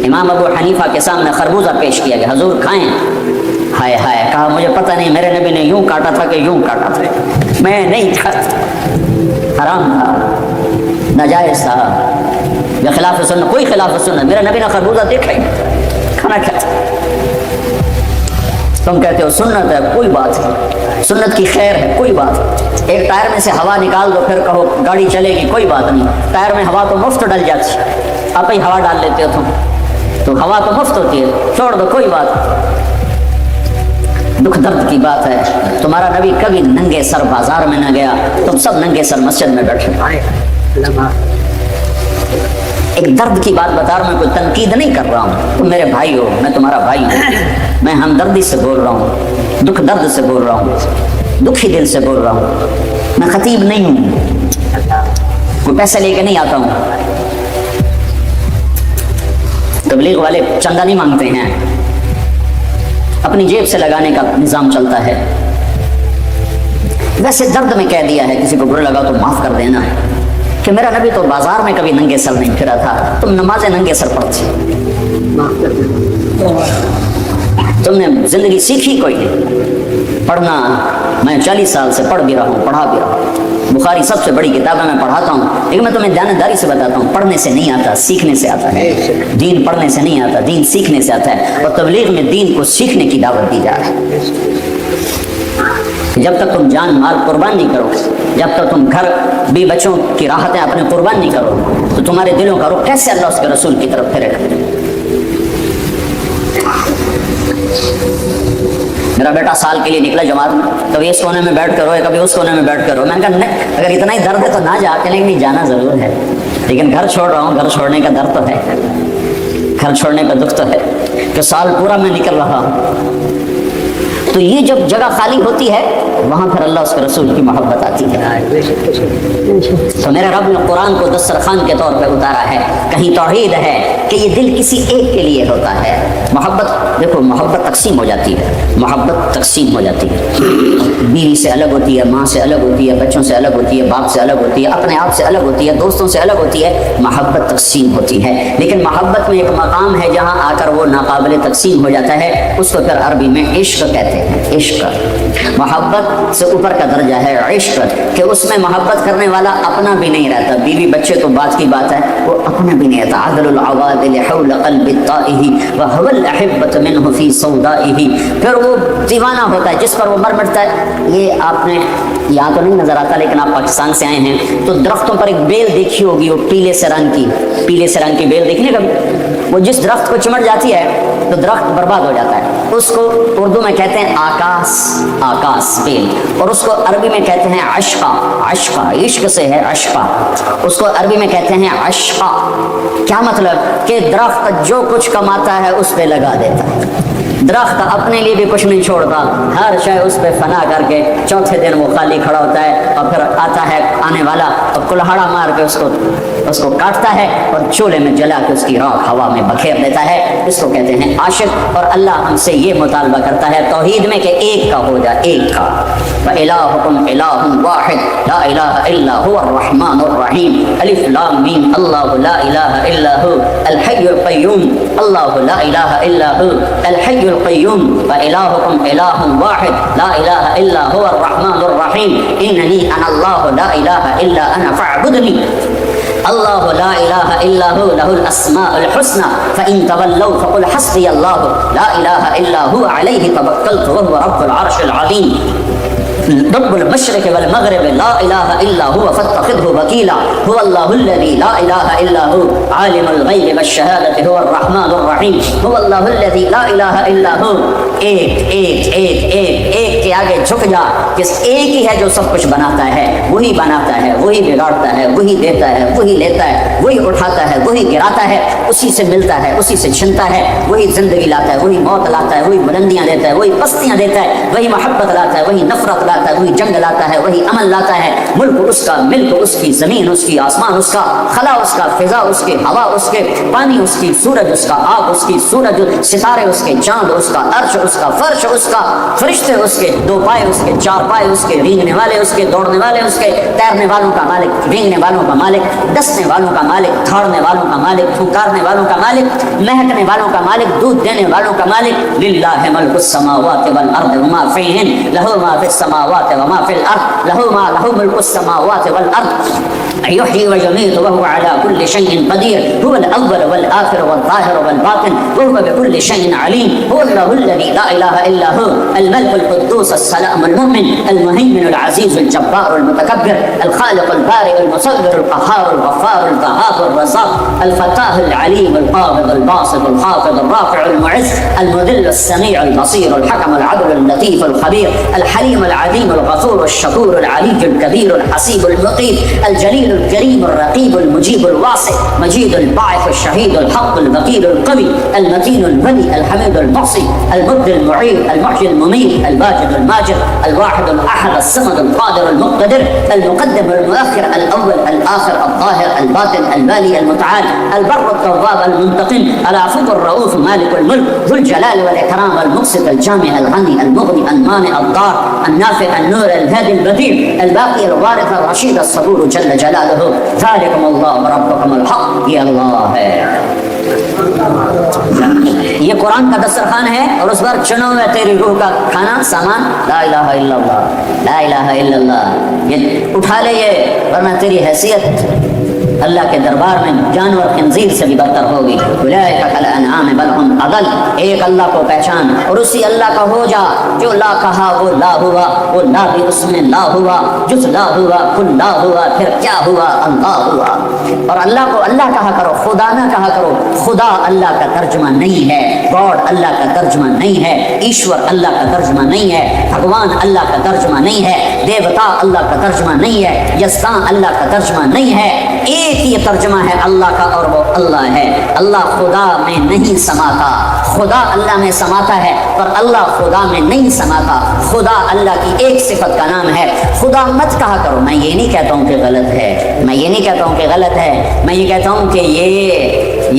امام ابو حنیفہ کے سامنے خربوزہ پیش کیا گیا، حضور کھائیں۔ ہائے ہائے، کہا مجھے پتہ نہیں، میرے نبی نے یوں کاٹا تھا کہ یوں کاٹا تھا، میں نہیں کھاتا، حرام تھا، ناجائز تھا، یہ خلاف سنت، کوئی خلاف سنت، میرے نبی نے خربوزہ دیکھا ہی کھانا کھاتا۔ تم کہتے ہو سنت ہے، کوئی بات نہیں، سنت کی خیر ہے، کوئی بات نہیں، ایک ٹائر میں سے ہوا نکال دو پھر کہو گاڑی چلے گی، کوئی بات نہیں، ٹائر میں ہوا تو مفت ڈل جاتی، آپ ہی ہوا ڈال لیتے ہو تم، تو ہوا تو مفت ہوتی ہے، چھوڑ دو کوئی بات۔ دکھ درد کی بات ہے، تمہارا نبی کبھی ننگے سر بازار میں نہ گیا، تم سب ننگے سر مسجد میں بیٹھے۔ ایک درد کی بات بتا رہا ہوں، میں کوئی تنقید نہیں کر رہا ہوں، تم میرے بھائی ہو، میں تمہارا بھائی ہوں، میں ہمدردی سے بول رہا ہوں، دکھ درد سے بول رہا ہوں، دکھی دل سے بول رہا ہوں، میں خطیب نہیں ہوں، کوئی پیسے لے کے نہیں آتا ہوں، تبلیغ والے چندہ نہیں مانگتے ہیں، اپنی جیب سے لگانے کا نظام چلتا ہے۔ ویسے درد میں کہہ دیا ہے، کسی کو برا لگا تو معاف کر دینا، کہ میرا نبی تو بازار میں کبھی ننگے سر نہیں پھرا تھا، تم نمازیں ننگے سر پڑھتی، تم نے زندگی سیکھی کوئی نہیں، پڑھنا میں 40 سال سے پڑھ بھی رہا ہوں، پڑھا بھی رہا ہوں، بخاری سب سے بڑی کتاب ہے، میں پڑھاتا ہوں، لیکن میں تمہیں جانبداری سے بتاتا ہوں، پڑھنے سے نہیں آتا، سیکھنے سے آتا ہے، دین پڑھنے سے نہیں آتا، دین سیکھنے سے آتا ہے، اور تبلیغ میں دین کو سیکھنے کی دعوت دی جا رہی ہے۔ جب تک تم جان مال قربان نہیں کرو، جب تک تم گھر بھی بچوں کی راحتیں اپنے قربان نہیں کرو، تو تمہارے دلوں کا رخ کیسے اللہ اس کے رسول کی طرف پھرے گا؟ میرا بیٹا سال کے لیے نکلا جماعت میں، کبھی اس کونے میں بیٹھ کر روئے، کبھی اس کونے میں بیٹھ کر روئے، میں نے کہا نہیں، اگر اتنا ہی درد ہے تو نہ جا کے، لیکن جانا ضرور ہے، لیکن گھر چھوڑ رہا ہوں، گھر چھوڑنے کا درد تو ہے، گھر چھوڑنے کا دکھ تو ہے، کہ سال پورا میں نکل رہا ہوں۔ تو یہ جب جگہ خالی ہوتی ہے، وہاں پھر اللہ اس کے رسول کی محبت آتی ہے۔ تو میرے رب نے قرآن کو دسترخوان کے طور پہ اتارا ہے، کہیں توحید ہے کہ یہ دل کسی ایک کے لیے ہوتا ہے۔ محبت دیکھو، محبت تقسیم ہو جاتی ہے، محبت تقسیم ہو جاتی ہے، بیوی سے الگ ہوتی ہے، ماں سے الگ ہوتی ہے، بچوں سے الگ ہوتی ہے، باپ سے الگ ہوتی ہے، اپنے آپ سے الگ ہوتی ہے، دوستوں سے الگ ہوتی ہے، محبت تقسیم ہوتی ہے۔ لیکن محبت میں ایک مقام ہے جہاں آ کر وہ ناقابل تقسیم ہو جاتا ہے، اس کو پھر عربی میں عشق کہتے ہیں۔ عشق، محبت سے اوپر کا درجہ ہے عشق، کہ اس میں محبت کرنے والا اپنا بھی نہیں رہتا، بیوی بچے تو بات کی بات ہے، وہ اپنا بھی نہیں رہتا۔ عدل العوادل حول قلب الطائہ وہو الاحبۃ منہ فی سودائہ، پھر وہ دیوانہ ہوتا ہے جس پر وہ مر مٹتا ہے۔ یہ آپ نے یہاں تو نہیں نظر آتا، لیکن آپ پاکستان سے آئے ہیں تو درختوں پر ایک بیل دیکھی ہوگی، وہ پیلے سے رنگ کی، پیلے سے رنگ کی بیل دیکھنے کا، وہ جس درخت کو چمٹ جاتی ہے تو درخت برباد ہو جاتا ہے، اس کو اردو میں کہتے ہیں آکاس، آکاس بیل، اور اس کو عربی میں کہتے ہیں عشقہ، عشقہ عشق سے ہے عشقہ، اس کو عربی میں کہتے ہیں عشقہ۔ کیا مطلب؟ کہ درخت جو کچھ کماتا ہے اس پہ لگا دیتا ہے، درخت اپنے لیے بھی کچھ نہیں چھوڑتا، ہر شے اس پہ فنا کر کے چوتھے دن وہ خالی کھڑا ہوتا ہے، اور پھر آتا ہے آنے والا اور کلہاڑا مار کے اس کو کاٹتا ہے اور چولہے میں جلا کے اس کی راکھ ہوا میں بکھیر دیتا ہے۔ اس کو کہتے ہیں عاشق۔ اور اللہ ہم سے یہ مطالبہ کرتا ہے توحید میں کہ ایک کا ہو جا، ایک کا۔ وَإِلَٰهُكُمْ إِلَٰهٌ وَاحِدٌ لَا إِلَٰهَ إِلَّا هُوَ الرَّحْمَٰنُ الرَّحِيمُ الف لام میم اللہ لا الہ الا هو الحی القیوم اللہ لا الہ الا هو الحی القیوم وإلهكم إله واحد لا إله إلا هو الرحمن الرحيم إنني أنا الله لا إله إلا أنا فاعبدني الله لا إله إلا هو له الأسماء الحسنى فإن تولوا فقل حسبي الله لا إله إلا هو عليه توكلت وهو رب العرش العظيم رب المشرق والمغرب لا إله إلا هو فاتخذه وكيلا هو الله الذي لا إله إلا هو عالم الغيب والشهادة هو الرحمن الرحيم هو الله الذي لا إله إلا هو۔ ایک ایک ایک ایک ایک کے آگے جھک جا، کس ایک ہی ہے جو سب کچھ بناتا ہے، وہی بناتا ہے، وہی بگاڑتا ہے، وہی دیتا ہے، وہی لیتا ہے، وہی اٹھاتا ہے، وہی گراتا ہے، اسی سے ملتا ہے، اسی سے چھنتا ہے، وہی زندگی لاتا ہے، وہی موت لاتا ہے، وہی بلندیاں دیتا ہے، وہی پستیاں دیتا ہے، وہی محبت لاتا ہے، وہی نفرت لاتا ہے، وہی جنگ لاتا ہے، وہی امن لاتا ہے۔ ملک اس کا، ملک اس کی، زمین اس کی، آسمان اس کا، خلا اس کا، فضا اس کے، ہوا اس کے، پانی اس کی، سورج اس کا، آگ اس کی، سورج ستارے اس کے، چاند اس کا، عرش اس کا، فرش اس کا، فرشتے اس کے، دو پائے اس کے، چار پائے اس کے، رینگنے والے اس کے، دوڑنے والے اس کے، تیرنے والوں کا مالک، رینگنے والوں کا مالک، ڈسنے والوں کا مالک، دھاڑنے والوں کا مالک، پھنکارنے والوں کا مالک، مہکنے والوں کا مالک، دودھ دینے والوں کا مالک۔ للہ ملک السماوات والارض وما فیہن، لہ ما فی السماوات وما فی الارض، لہ ملک السماوات والارض یحیی ویمیت وهو على كل شيء قدير، هو الاول والآخر والظاهر والباطن وهو بكل شيء عليم، هو الله الذي لا اله الا هو الملك القدوس السلام المؤمن المهيمن العزيز الجبار المتكبر الخالق البارئ المصور القهار الغفار القهار الرزاق الفتاح العليم القابض الباسط الخافض الرافع المعز المذل السميع البصير الحكم العدل اللطيف الخبير الحليم العظيم الغفور الشكور العلي الكبير الحسيب المقيت الجليل الكريم الرقيب المجيب الواسع مجيد الباعث الشهيد الحق الوكيل القوي المتين الولي الحميد المحصي المبدي المعيد المحيي المميت الواجد الماجد الواحد الاحد الصمد القادر المقتدر المقدم المؤخر الاول الاخر الظاهر الباطن الوالي المتعال البر التواب المنتقم العفو الرؤوف مالك الملك ذو الجلال والاكرام المقسط الجامع الغني المغني المانع الضار النافع النور الهادي البديع الباقي الوارث الرشيد الصبور جل جلاله ذلكم الله ربكم الحق یہ اللہ ہے۔ یہ قرآن کا دسترخوان ہے اور اس پر چنو میں تیری روح کا کھانا سامان لا الہ الا اللہ، لا الہ الا اللہ، یہ اٹھا لے یہ، ورنہ تیری حیثیت اللہ کے دربار میں جانور خنزیر سے بھی بدتر ہوگی۔ اولئک کالانعام بل هم اضل، ایک اللہ کو پہچان اور اسی اللہ کا ہو جا، جو لا کہا وہ لا ہوا، وہ لا بھی اس میں لا ہوا، جز لا ہوا کل لا ہوا، پھر کیا ہوا اللہ ہوا۔ اور اللہ کو اللہ کہا کرو، خدا نہ کہا کرو، خدا اللہ کا ترجمہ نہیں ہے، گاڈ اللہ کا ترجمہ نہیں ہے، ایشور اللہ کا ترجمہ نہیں ہے، بھگوان اللہ کا ترجمہ نہیں ہے، دیوتا اللہ کا ترجمہ نہیں ہے، یزداں اللہ کا ترجمہ نہیں ہے، ایک ہی ترجمہ ہے اللہ کا اور وہ اللہ ہے۔ اللہ خدا میں نہیں سماتا، خدا اللہ میں سماتا ہے پر اللہ خدا میں نہیں سماتا، خدا اللہ کی ایک صفت کا نام ہے۔ خدا مت کہا کرو، میں یہ نہیں کہتا ہوں کہ غلط ہے، میں یہ نہیں کہتا ہوں کہ غلط ہے، میں یہ کہتا ہوں کہ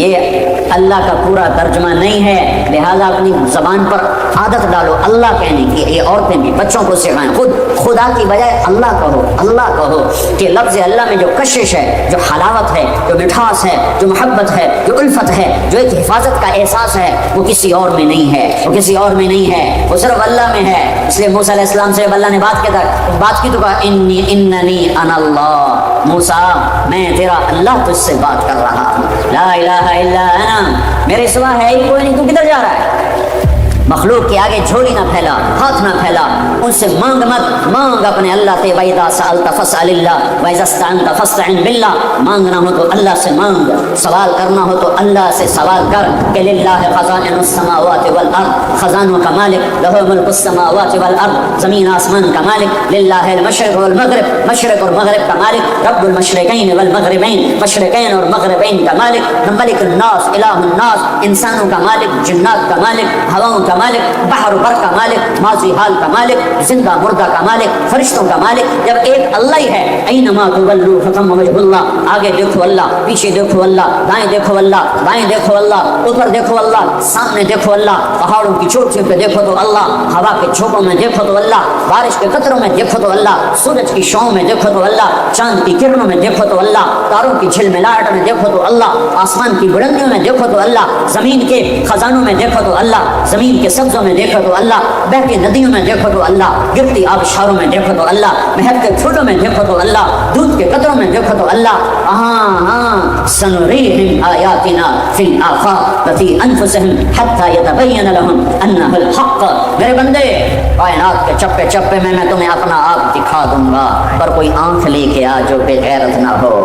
یہ اللہ کا پورا ترجمہ نہیں ہے، لہذا اپنی زبان پر عادت ڈالو اللہ کہنے کی۔ یہ عورتیں بھی بچوں کو سکھائیں، خود خدا کی بجائے اللہ کہو، اللہ کہو، کہ لفظ اللہ میں جو کشش ہے، جو حلاوت ہے، جو مٹھاس ہے، جو محبت ہے، جو الفت ہے، جو ایک حفاظت کا احساس ہے، وہ کسی اور میں نہیں ہے، وہ کسی اور میں نہیں ہے، وہ صرف اللہ میں ہے۔ اس لیے موسیٰ علیہ السلام سے جب اللہ نے بات کی تو کہا اننی انا اللہ، موسیٰ میں تیرا اللہ تجھ سے بات کر رہا ہوں، لا الہ الا انا، میرے سوا ہے ہی کوئی نہیں، تو کدھر جا رہا ہے؟ مخلوق کے آگے جھولی نہ پھیلا، ہاتھ نہ پھیلا، ان سے مانگ مت، مانگ اپنے اللہ سے۔ وَإِذَا سَأَلْتَ فَاسْأَلِ اللَّهِ وَإِذَا اسْتَعَنْتَ فَاسْتَعِنْ بِاللَّهِ، مانگنا ہو تو اللہ سے مانگ، سوال کرنا ہو تو اللہ سے سوال کر۔ کہ للہ خزائن السماوات والارض، خزانوں کا مالک، لہ ملک السماوات والارض، زمین آسمان کا مالک، للہ المشرق والمغرب، مشرق اور مغرب کا مالک، رب المشرقین والمغربین، مشرقین اور مغربین کا مالک، ملک الناس، الہ الناس، انسانوں کا مالک، جنات کا مالک، ہواؤں کا مالک، بحر بر کا مالک، ماضی حال کا مالک، زندہ مردہ کا مالک، فرشتوں کا مالک۔ جب ایک اللہ ہی ہے، اینما تولوا فثم وجہ اللہ، آگے دیکھو اللہ، پیچھے دیکھو اللہ، دائیں دیکھو اللہ، بائیں دیکھو اللہ، اوپر دیکھو اللہ، سامنے دیکھو اللہ، پہاڑوں کی چوٹیوں پہ دیکھو تو اللہ، ہوا کے جھونکوں میں دیکھو تو اللہ، بارش کے قطروں میں دیکھو تو اللہ، سورج کی شعاؤں میں دیکھو تو اللہ، چاند کی کرنوں میں دیکھو تو اللہ، تاروں کی جھلملاہٹ میں دیکھو تو اللہ، آسمان کی بلندیوں میں دیکھو تو اللہ، زمین کے خزانوں میں دیکھو تو اللہ، زمین کے سبزوں میں دیکھو تو اللہ، بہتی ندیوں میں دیکھو تو اللہ، گرتی آبشاروں میں دیکھو تو اللہ، مہکتے پھولوں میں دیکھو تو اللہ، دودھ کے قطروں میں دیکھو تو اللہ۔ ہاں سنریہم آیاتنا فی الآفاق وفی انفسہم حتی یتبین لہم انہ الحق۔ میرے بندے، کائنات کے چپے چپے میں تمہیں اپنا آپ دکھا دوں گا، پر کوئی آنکھ لے کے آ جو بے غیرت نہ ہو،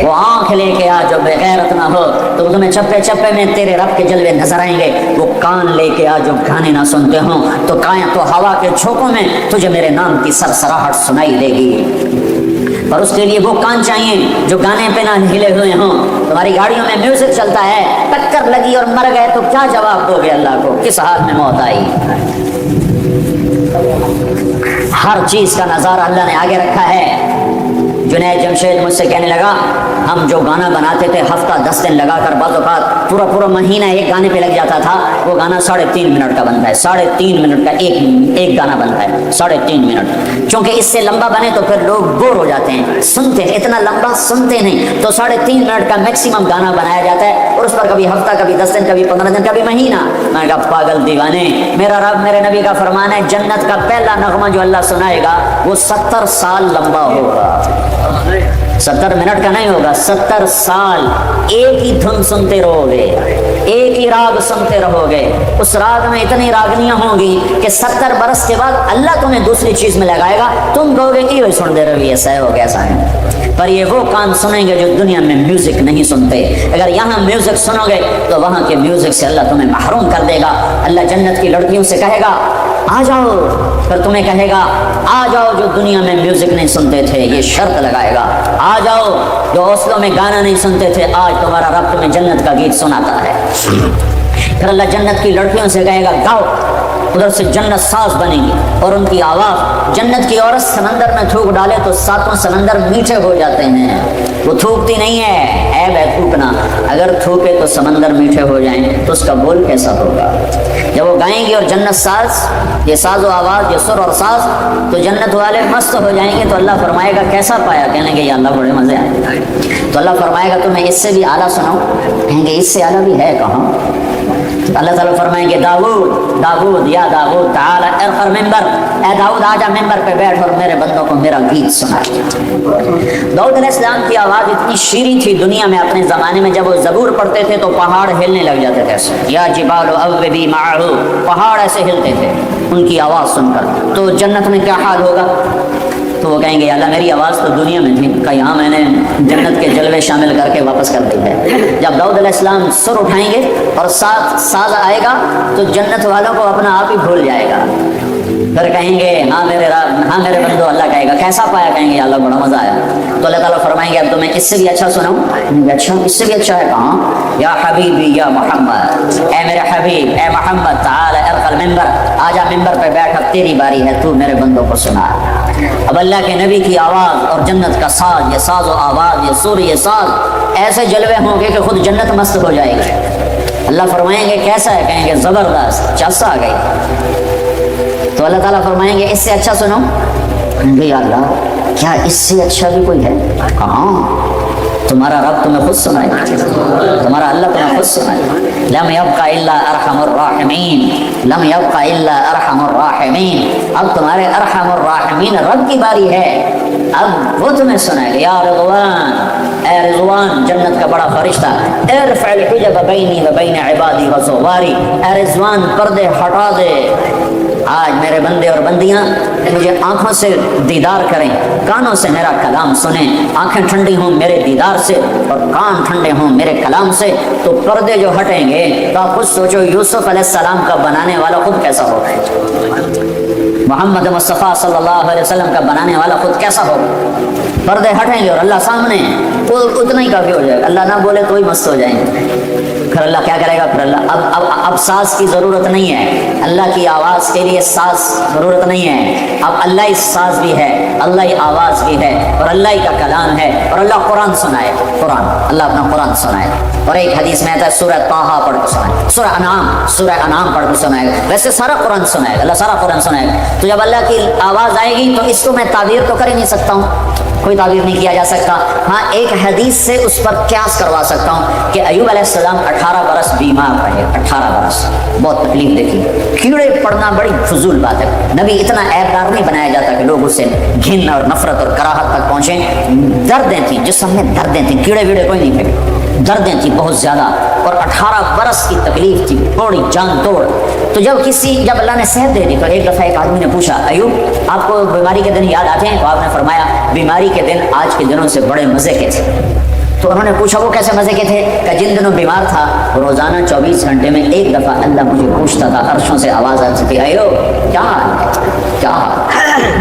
وہ آنکھ لے کے آ جو بے غیرت نہ ہو، تو تمہیں چپے چپے میں تیرے رب کے جلوے نظر آئیں گے۔ وہ کان لے کے آ جو گانے نہ سنتے ہوں، تو ہوا کے جھونکوں میں تجھے میرے نام کی سرسراہٹ سنائی دے گی۔ اور اس کے لیے وہ کان چاہیے جو گانے پہ نہ ہلے ہوئے ہوں۔ تمہاری گاڑیوں میں میوزک چلتا ہے، ٹکر لگی اور مر گئے تو کیا جواب دو گے اللہ کو؟ کس حال میں موت آئی؟ ہر چیز کا نظارہ اللہ نے آگے رکھا ہے۔ جنید جمشید مجھ سے کہنے لگا ہم جو گانا بناتے تھے ہفتہ 10 دن لگا کر، بعض اوقات پورا مہینہ ایک گانے پہ لگ جاتا تھا، وہ گانا 3.5 منٹ کا بنتا ہے، 3.5 منٹ کا ایک گانا بنتا ہے، 3.5 منٹ، کیونکہ اس سے لمبا بنے تو پھر لوگ بور ہو جاتے ہیں، سنتے ہیں اتنا لمبا سنتے نہیں، تو 3.5 منٹ کا میکسیمم گانا بنایا جاتا ہے، اور اس پر کبھی ہفتہ، کبھی 10 دن، کبھی 15 دن، کبھی مہینہ۔ میں کہا پاگل دیوانے، میرا رب میرے نبی کا فرمان ہے جنت کا پہلا نغمہ جو اللہ سنائے گا وہ 70 سال لمبا ہوگا، 70 منٹ کا نہیں ہوگا، 70 سال ایک ہی دھن سنتے رہو گے، ایک ہی راگ سنتے رہو گے، اس راگ میں اتنی راگنیاں ہوں گی کہ 70 برس کے بعد اللہ تمہیں دوسری چیز میں لگائے گا، تم کہو گے کہ سن دے رہے ایسا ہے ہو گیا ایسا ہے۔ پر یہ وہ کان سنیں گے جو دنیا میں میوزک نہیں سنتے، اگر یہاں میوزک سنو گے تو وہاں کے میوزک سے اللہ تمہیں محروم کر دے گا۔ اللہ جنت کی لڑکیوں سے کہے گا آ جاؤ، پھر تمہیں کہے گا آ جاؤ جو دنیا میں میوزک نہیں سنتے تھے، یہ شرط لگائے گا، آ جاؤ جو حوصلوں میں گانا نہیں سنتے تھے، آج تمہارا رب تمہیں جنت کا گیت سناتا ہے۔ پھر اللہ جنت کی لڑکیوں سے کہے گا گاؤ، ادھر سے جنت ساز بنے گی، اور ان کی آواز، جنت کی عورت سمندر میں تھوک ڈالے تو 7 سمندر میٹھے ہو جاتے ہیں، وہ تھوکتی نہیں ہے، عیب ہے تھوکنا، اگر تھوکے تو سمندر میٹھے ہو جائیں تو اس کا بول کیسا ہوگا؟ جب وہ گائیں گے اور جنت ساز، یہ ساز و آواز، یہ سر اور ساز، تو جنت والے مست ہو جائیں گے، تو اللہ فرمائے گا کیسا پایا؟ کہنے گے یا اللہ بڑے مزے آئے، تو اللہ فرمائے گا تمہیں اس سے بھی اعلیٰ سناؤں؟ کہیں گے اس سے اعلیٰ بھی ہے کہاں؟ اللہ تعالیٰ فرمائیں گے داؤد داؤد یا داؤد تعالی ارقر ممبر، اے داؤد آجا ممبر پہ بیٹھ اور میرے بندوں کو میرا گیت سنا۔ داؤد علیہ السلام کی آواز اتنی شیریں تھی دنیا میں اپنے زمانے میں، جب وہ زبور پڑھتے تھے تو پہاڑ ہلنے لگ جاتے تھے، یا جبال اوبی معہ، پہاڑ ایسے ہلتے تھے ان کی آواز سن کر۔ تو جنت میں کیا حال ہوگا؟ تو وہ کہیں گے اللہ میری آواز تو دنیا میں تھی، کہ یہاں میں نے جنت کے جلوے شامل کر کے واپس کر دی ہے۔ جب داؤد علیہ السلام سر اٹھائیں گے اور ساز آئے گا تو جنت والوں کو اپنا آپ ہی بھول جائے گا، پھر کہیں گے ہاں میرے رب، ہاں میرے بندو، اللہ کہے گا کیسا پایا؟ کہیں گے اللہ بڑا مزہ آیا۔ تو اللہ تعالیٰ فرمائیں گے اب تمہیں اس سے بھی اچھا سناؤں؟ اچھا اس سے بھی اچھا ہے کہاں؟ یا حبیبی یا محمد، اے میرے حبیب، اے محمد، تعال ارقل ممبر، آجا ممبر پہ بیٹھ، اب تیری باری ہے، تو میرے بندوں کو سنا۔ اب اللہ کے نبی کی آواز اور جنت کا ساز، یہ ساز و آواز، یہ سر، یہ ساز، ایسے جلوے ہوں گے کہ خود جنت مست ہو جائے گی۔ اللہ فرمائیں گے کیسا ہے؟ کہیں گے زبردست، چس آ گئی۔ تو اللہ تعالیٰ فرمائیں گے اس سے اچھا سنو؟ یا اللہ کیا اس سے اچھا بھی کوئی ہے؟ کہاں؟ تمہارا رب تمہیں خود سنائے، تمہارا اللہ تمہیں خود سنائے۔ لم یبق الا ارحم الراحمین، لم یبق الا ارحم الراحمین، اب تمہارے ارحم الراحمین رب کی باری ہے، اب وہ تمہیں سنائے گا۔ یا رضوان، اے رضوان، جنت کا بڑا فرشتہ، ارفع الحجب بینی و بین عبادی و زواری، اے رضوان پردے ہٹا دے، آج میرے بندے اور بندیاں مجھے آنکھوں سے دیدار کریں، کانوں سے میرا کلام سنیں، آنکھیں ٹھنڈی ہوں میرے دیدار سے اور کان ٹھنڈے ہوں میرے کلام سے، تو پردے جو ہٹیں گے تو آپ خود سوچو یوسف علیہ السلام کا بنانے والا خود کیسا ہوگا، محمد مصطفیٰ صلی اللہ علیہ وسلم کا بنانے والا خود کیسا ہوگا؟ پردے ہٹیں گے اور اللہ سامنے، وہ اتنا ہی کافی ہو جائے گا، اللہ نہ بولے تو ہی مست ہو جائیں گے۔ پھر اللہ کیا کرے گا؟ پھر اللہ اب ساز کی ضرورت نہیں ہے، اللہ کی آواز کے لیے ساز ضرورت نہیں ہے، اب اللہ ہی ساز بھی ہے، اللہ ہی آواز بھی ہے، اور اللہ ہی کا کلام ہے، اور اللہ قرآن سنائے، قرآن، اللہ اپنا قرآن سنائے۔ اور ایک حدیث میں آتا ہے سورہ طٰہٰ پڑھ کے سنائے، سورہ انعام پڑھ کے سنائے گا، ویسے سارا قرآن سنائے گا، اللہ سارا قرآن سنائے گا۔ تو جب اللہ کی آواز آئے گی تو اس کو میں تعبیر تو کر ہی نہیں سکتا ہوں، کوئی تعبیر نہیں کیا جا سکتا، ہاں ایک حدیث سے اس پر قیاس کروا سکتا ہوں کہ ایوب علیہ السلام 18 برس بیمار رہے، 18 برس بہت تکلیف دیکھی، کیڑے پڑنا بڑی فضول بات ہے، نبی اتنا عیبدار نہیں بنایا جاتا کہ لوگ اس سے گھن اور نفرت اور کراہت تک پہنچیں، دردیں تھیں جسم میں، دردیں تھیں، کیڑے ویڑے کوئی نہیں تھے، دردیں تھیں بہت زیادہ، اور 18 برس کی تکلیف تھی بڑی جان توڑ۔ تو جب اللہ نے صحت دے دی تو ایک دفعہ ایک آدمی نے پوچھا ایوب آپ کو بیماری کے دن یاد آتے ہیں؟ تو آپ نے فرمایا بیماری کے دن آج کے دنوں سے بڑے مزے کے تھے۔ تو انہوں نے پوچھا وہ کیسے مزے کے تھے؟ کہ جن دنوں بیمار تھا روزانہ 24 گھنٹے میں ایک دفعہ اللہ مجھے پوچھتا تھا، عرشوں سے آواز آتی تھی، ایو کیا حال ہے، کیا حال؟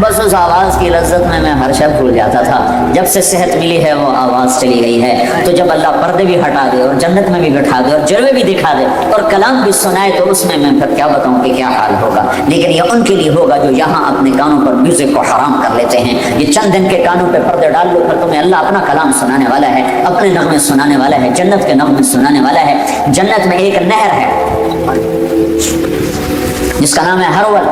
بس اس آواز کی لذت میں ہر شب بھول جاتا تھا۔ جب سے صحت ملی ہے وہ آواز چلی گئی ہے۔ تو جب اللہ پردے بھی ہٹا دے اور جنت میں بھی بٹھا دے اور جلوے بھی دکھا دے اور کلام بھی سنائے تو اس میں پھر کیا بتاؤں کہ کیا حال ہوگا۔ لیکن یہ ان کے لیے ہوگا جو یہاں اپنے کانوں پر میوزک کو حرام کر لیتے ہیں۔ یہ چند دن کے کانوں پہ پردے ڈال لو، پھر تمہیں اللہ اپنا کلام سنانے والا ہے، اپنے نغمے سنانے والا ہے، جنت کے نغمے سنانے والا ہے۔ جنت میں ایک نہر ہے جس کا نام ہے ہرول،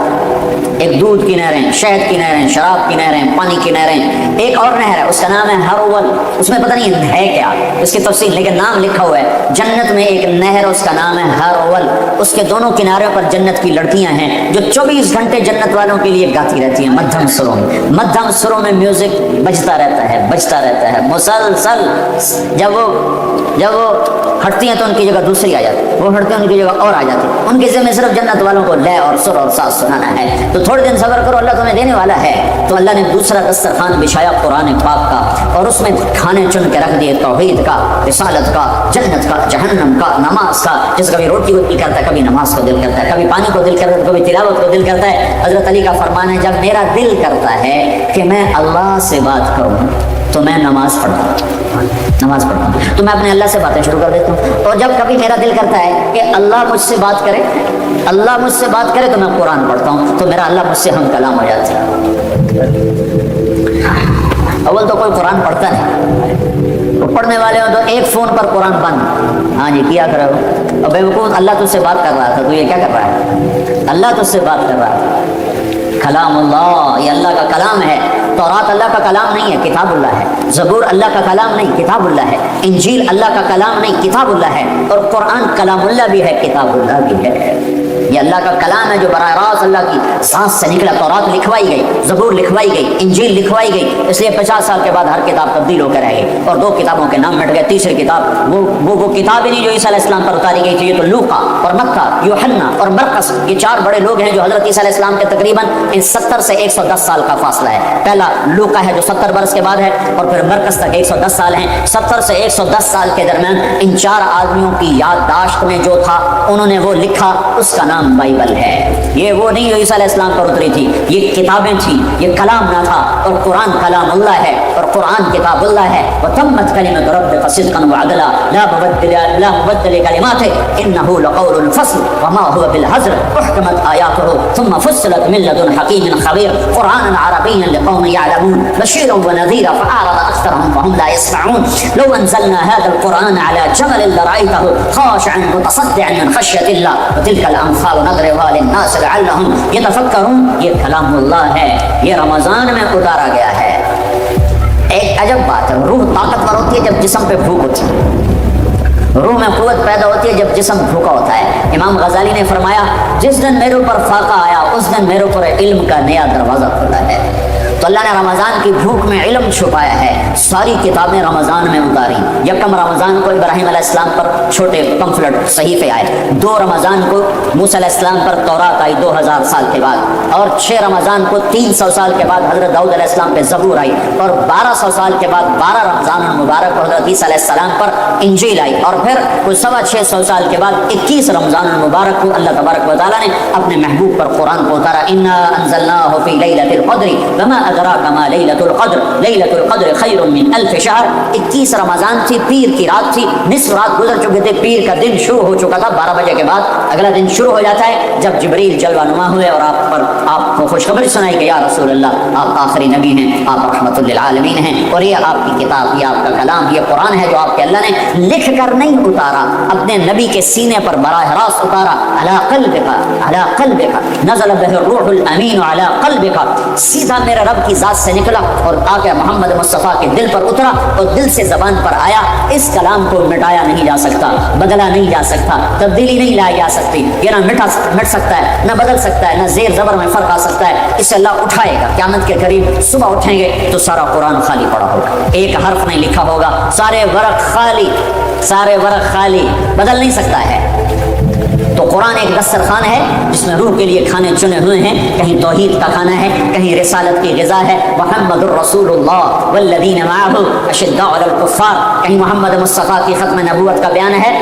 ایک دودھ کی نہریں، شہد کی نہریں، شراب کی نہریں، پانی کی نہریں۔ ایک اور نہر ہے اس کا نام ہے ہرول، اس میں پتہ نہیں ہے کیا اس کی تفصیل، لیکن نام لکھا ہوا ہے۔ جنت میں ایک نہر اس کا نام ہے ہرول، اس کے دونوں کنارے پر جنت کی لڑکیاں ہیں جو 24 گھنٹے جنت والوں کے لیے گاتی رہتی ہیں مدھم سروں میں۔ مدھم سروں میں میوزک بجتا رہتا ہے، بجتا رہتا ہے مسلسل۔ جب وہ ہٹتی ہیں تو ان کی جگہ دوسری آ جاتی ہے، وہ ہٹتے ہیں ان کی جگہ اور آ جاتی ہے۔ ان کے ذمہ صرف جنت والوں کو لے اور سر اور ساز سنانا ہے۔ تو تھوڑے دن صبر کرو، اللہ تمہیں دینے والا ہے۔ تو اللہ نے دوسرا دسترخوان بچھایا قرآن پاک کا، اور اس میں کھانے چن کے رکھ دیے توحید کا، رسالت کا، جنت کا، جہنم کا، نماز کا۔ جس کبھی روٹی کو دل کرتا ہے، کبھی نماز کو دل کرتا ہے، کبھی پانی کو دل کرتا ہے، کبھی تلاوت کو دل کرتا ہے۔ حضرت علی کا فرمان ہے، جب میرا دل کرتا ہے کہ میں اللہ سے بات کروں تو میں نماز پڑھتا ہوں، تو میں اپنے اللہ سے باتیں شروع کر دیتا ہوں۔ اور جب کبھی میرا دل کرتا ہے کہ اللہ مجھ سے بات کرے تو میں قرآن پڑھتا ہوں، تو میرا اللہ مجھ سے ہم کلام ہو جاتا ہے۔ اول تو کوئی قرآن پڑھتا نہیں، وہ پڑھنے والے ہوں تو ایک فون پر قرآن بند، ہاں جی کیا کرو، اور بے وقوف اللہ تجھ سے بات کر رہا تھا تو یہ کیا کر رہا ہے؟ اللہ تجھ سے بات کر رہا تھا۔ کلام اللہ، یہ اللہ کا کلام ہے۔ تورات اللہ کا کلام نہیں ہے، کتاب اللہ ہے۔ زبور اللہ کا کلام نہیں، کتاب اللہ ہے۔ انجیل اللہ کا کلام نہیں، کتاب اللہ ہے۔ اور قرآن کلام اللہ بھی ہے، کتاب اللہ بھی ہے۔ یہ اللہ کا کلام ہے جو براہ راست اللہ کی ذات سے نکلا۔ تورات لکھوائی گئی، زبور لکھوائی گئی، انجیل لکھوائی گئی، اس لیے 50 سال کے بعد ہر کتاب تبدیل ہو کر رہ گئی اور 2 کتابوں کے نام مٹ گئے۔ تیسری کتاب وہ کتاب ہی نہیں جو عیسیٰ علیہ السلام پر اتاری گئی تھی۔ یہ تو لوقا اور متی، یوحنا اور مرقس، یہ 4 بڑے لوگ ہیں جو حضرت عیسیٰ علیہ السلام کے تقریباً 70 سے 110 سال کا فاصلہ ہے۔ پہلا لوقا ہے جو 70 برس کے بعد ہے، اور پھر مرقس تک 110 سال ہیں۔ 70 سے 110 سال کے درمیان ان 4 آدمیوں کی یادداشت میں جو تھا انہوں نے وہ لکھا، اس کا نام بائبل ہے۔ یہ وہ نہیں جو عیسیٰ علیہ السلام پر اتری تھی، یہ کتابیں تھیں، یہ کلام نہ تھا۔ اور قرآن کلام اللہ ہے اور قرآن کتاب اللہ ہے۔ وتمت کلمۃ ربک صدقا وعدلا لا مبدل لکلماته انه لقول الفصل وما هو بالهزل احكمت آیاته ثم فصلت من لدن حکیم خبیر قرآنا عربیا لقوم يعلمون بشيرا ونذيرا فأعرض أكثرهم فهم لا يسمعون لو أنزلنا هذا القرآن على جبل لرأيته خاشعا متصدعا من خشية الله وتلك الأمثال نضربها للناس لعلهم يتفكرون۔ یہ کلام اللہ ہے، یہ رمضان میں اتارا گیا ہے۔ ایک عجب بات ہے، روح طاقتور ہوتی ہے جب جسم پہ بھوک ہوتی ہے، روح میں قوت پیدا ہوتی ہے جب جسم بھوکا ہوتا ہے۔ امام غزالی نے فرمایا، جس دن میرے اوپر فاقہ آیا اس دن میرے اوپر علم کا نیا دروازہ کھلا ہے۔ تو اللہ نے رمضان کی بھوک میں علم چھپایا ہے، ساری کتابیں رمضان میں اتاری۔ یکم رمضان کو ابراہیم علیہ السلام پر چھوٹے پمفلٹ صحیفے آئے، 2 رمضان کو موسیٰ علیہ السلام پر تورات آئی 2000 سال کے بعد، اور 6 رمضان کو 300 سال کے بعد حضرت داؤد علیہ السلام پہ زبور آئی، اور 1200 سال کے بعد 12 رمضان المبارک کو حضرت عیسیٰ علیہ السلام پر انجیل آئی، اور پھر کوئی 650 سال کے بعد 21 رمضان المبارک کو اللہ تبارک و تعالیٰ نے اپنے محبوب پر قرآن کو اتارا۔ انا انزلناہ فی لیلۃ القدر وما ادراک ما لیلۃ القدر لیلۃ القدر خیر من الف شہر۔ 21 رمضان تھی، پیر کی رات تھی، نصف رات گزر چکے تھے، پیر کا دن شروع ہو چکا تھا، 12 بجے کے بعد اگلا دن شروع ہو جاتا ہے جب جبریل جلوہ نما ہوئے اور آپ کو خوشخبری سنائی کہ یا رسول اللہ آپ آخری نبی ہیں، آپ رحمت للعالمین ہیں، اور یہ آپ کی کتاب، یہ آپ کا کلام، یہ قرآن ہے جو آپ کے اللہ نے لکھ کر نہیں اتارا، اپنے نبی کے سینے پر براہ راست اتارا۔ علی قلبک نزل بہ الروح الامین علی قلبک، سیدھا میرے رب کی ذات سے نکلا اور آ کے محمد مصطفیٰ کے دل پر اترا اور دل سے زبان پر آیا۔ اس کلام کو مٹایا نہیں جا سکتا، بدلا نہیں جا سکتا، تبدیلی نہیں لائی جا سکتی، یہ نہ مٹ سکتا ہے، نہ بدل سکتا ہے، نہ زیر زبر میں فرق آ سکتا ہے۔ اسے اللہ اٹھائے گا قیامت کے قریب، صبح اٹھیں گے تو سارا قرآن خالی پڑا ہوگا، ایک حرف نہیں لکھا ہوگا، سارے ورق خالی، بدل نہیں سکتا ہے۔ تو قرآن ایک دسترخوان ہے جس میں روح کے لیے کھانے چنے ہوئے ہیں، کہیں توحید کا کھانا ہے، کہیں رسالت کی غذا ہے، محمد الرسول اللہ والذین معہ اشداء علی الکفار، کہیں محمد مصطفیٰ کی ختم نبوت کا بیان ہے،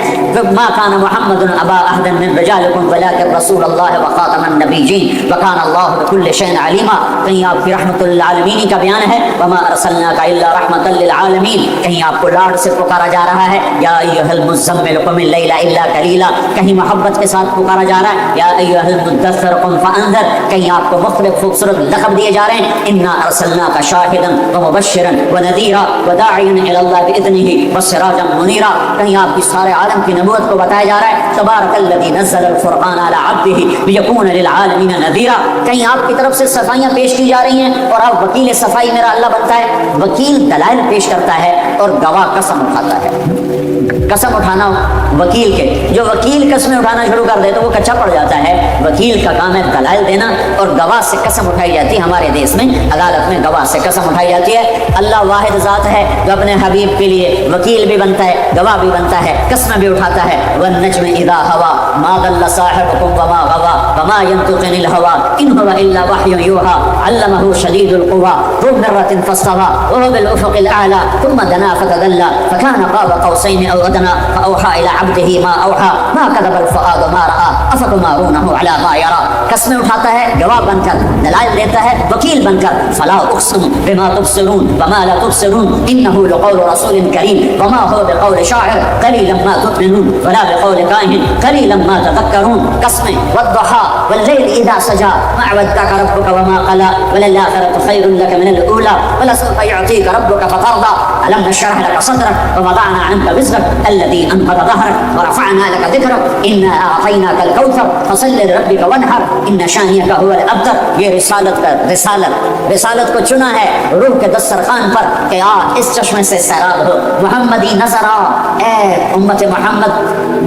ما کان محمد ابا احد من رجالکم ولکن رسول اللہ وخاتم النبیین وکان اللہ بکل شیء علیما، کہیں آپ کی رحمت للعالمین کا بیان ہے، وما ارسلناک الا رحمۃ للعالمین، کہیں آپ کو لاڈ سے پکارا جا رہا ہے، یا ایھا المزمل قم اللیل الا قلیلا، کہیں محبت کے ساتھ پکارا جا رہا ہے، یا ایھا المدثر قم فانذر، کہیں آپ کو مختلف خوبصورت لقب دیے جا رہے ہیں، انا ارسلناک شاہدا ومبشرا ونذیرا وداعیا الی اللہ باذنہ وسراجا منیرا، کہیں آپ کی سارے عالم کی نبوت کو بتایا جا رہا ہے، تبارک الذی نزل الفرقان علی عبدہ لیکون للعالمین نذیرا، کہیں آپ کی طرف سے صفائیاں پیش کی جا رہی ہیں اور آپ وکیل صفائی میرا اللہ بنتا ہے، وکیل دلائل پیش کرتا ہے اور گواہ قسم اٹھاتا ہے، قسم اٹھانا وکیل کے، جو وکیل قسمیں اٹھانا شروع کر دے تو وہ کچا پڑ جاتا ہے، وکیل کا کام ہے دلائل دینا، اور گواہ سے قسم اٹھائی جاتی ہے، ہمارے دیش میں عدالت میں گواہ سے قسم اٹھائی جاتی ہے، اللہ واحد ذات ہے جو اپنے حبیب کے لیے وکیل بھی بنتا ہے، گواہ بھی بنتا ہے، قسمیں بھی اٹھاتا ہے، والنجم اذا ہوا ما ضل صاحبكم وما غوى وما ينطق عن الهوى ان هو الا وحي يوحى علمه شديد القوى ذو مرة فاستوى وهو بالافق الاعلى ثم دنا فتدلى فكان قاب قوسين او ادنى فاوحى الى عبده ما اوحى ما كذب الفؤاد ما راى افتمارونه على ما يرى، قسمیں اٹھاتا ہے گواہ بن کر، دلائل دیتا ہے وکیل بن کر، فلا اقسم بما تبصرون وما لا تبصرون انه لقول رسول کریم وما هو بقول شاعر قليلا ما تؤمنون ولا بقول كاهن قليلا ما تذكرون، قسمیں والضحى والليل اذا سجى ما ودعك ربك وما قلى وللآخرة خير لك من الاولى ولسوف يعطيك ربك فترضى الم نشرح لك صدرك ووضعنا عنك وزرك الذي انقض ظهرك ورفعنا لك ذكرك انا اعطيناك الكوثر فصل لربك وانحر ان شانئك هو الابتر، یہ رسالت کو چنا ہے روح کے دسترخوان پر کہ اس چشمے سے سیراب ہو، محمدی نظر آ، اے امت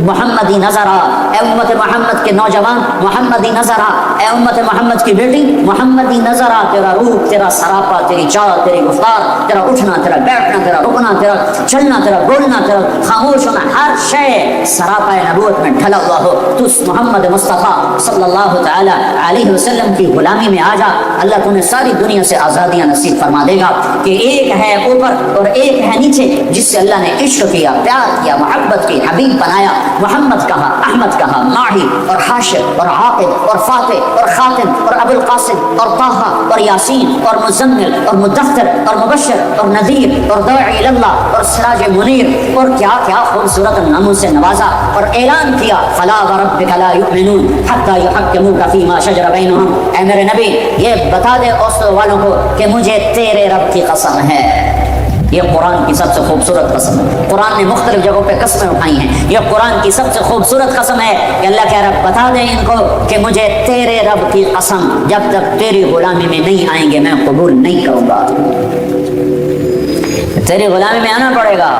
محمدی نظر آ، اے امت محمد کے نوجوان محمدی نظر آ، اے امت محمد کی بیٹی محمدی نظر آ، تیرا روح، تیرا سراپا، تیری چال، تیری گفتار، تیرا اٹھنا، تیرا بیٹھنا، تیرا رکنا، تیرا چلنا، تیرا بولنا، تیرا خاموش ہونا، ہر شے سراپا نبوت میں ڈھلا ہوا ہو، تو محمد مصطفیٰ صلی اللہ تعالی علیہ وسلم کی غلامی میں آ جا، اللہ تمہیں ساری دنیا سے آزادیاں نصیب فرما دے گا کہ ایک ہے اوپر اور ایک ہے نیچے، جس سے اللہ نے عشق کیا، پیار کیا، محبت کی، حبیب بنایا، محمد کہا، احمد کہا، ماہی اور حاشر اور عاقب اور فاتح اور خاتم اور ابو القاسم اور طٰہٰ اور یاسین اور مزمل اور مدثر اور مبشر اور نذیر اور داعی اللہ اور سراج منیر، اور کیا کیا خوبصورت ناموں سے نوازا اور اعلان کیا، فلا وربک لا یؤمنون حتی یحکموک فیما شجر بینہم، اے میرے نبی یہ بتا دے اوسلو والوں کو کہ مجھے تیرے رب کی قسم ہے، یہ قرآن کی سب سے خوبصورت قسم ہے، قرآن نے مختلف جگہوں پہ قسمیں اٹھائی ہیں، یہ قرآن کی سب سے خوبصورت قسم ہے کہ اللہ کہہ رہا بتا دیں ان کو کہ مجھے تیرے رب کی قسم جب تک تیری غلامی میں نہیں آئیں گے میں قبول نہیں کروں گا، تیری غلامی میں آنا پڑے گا،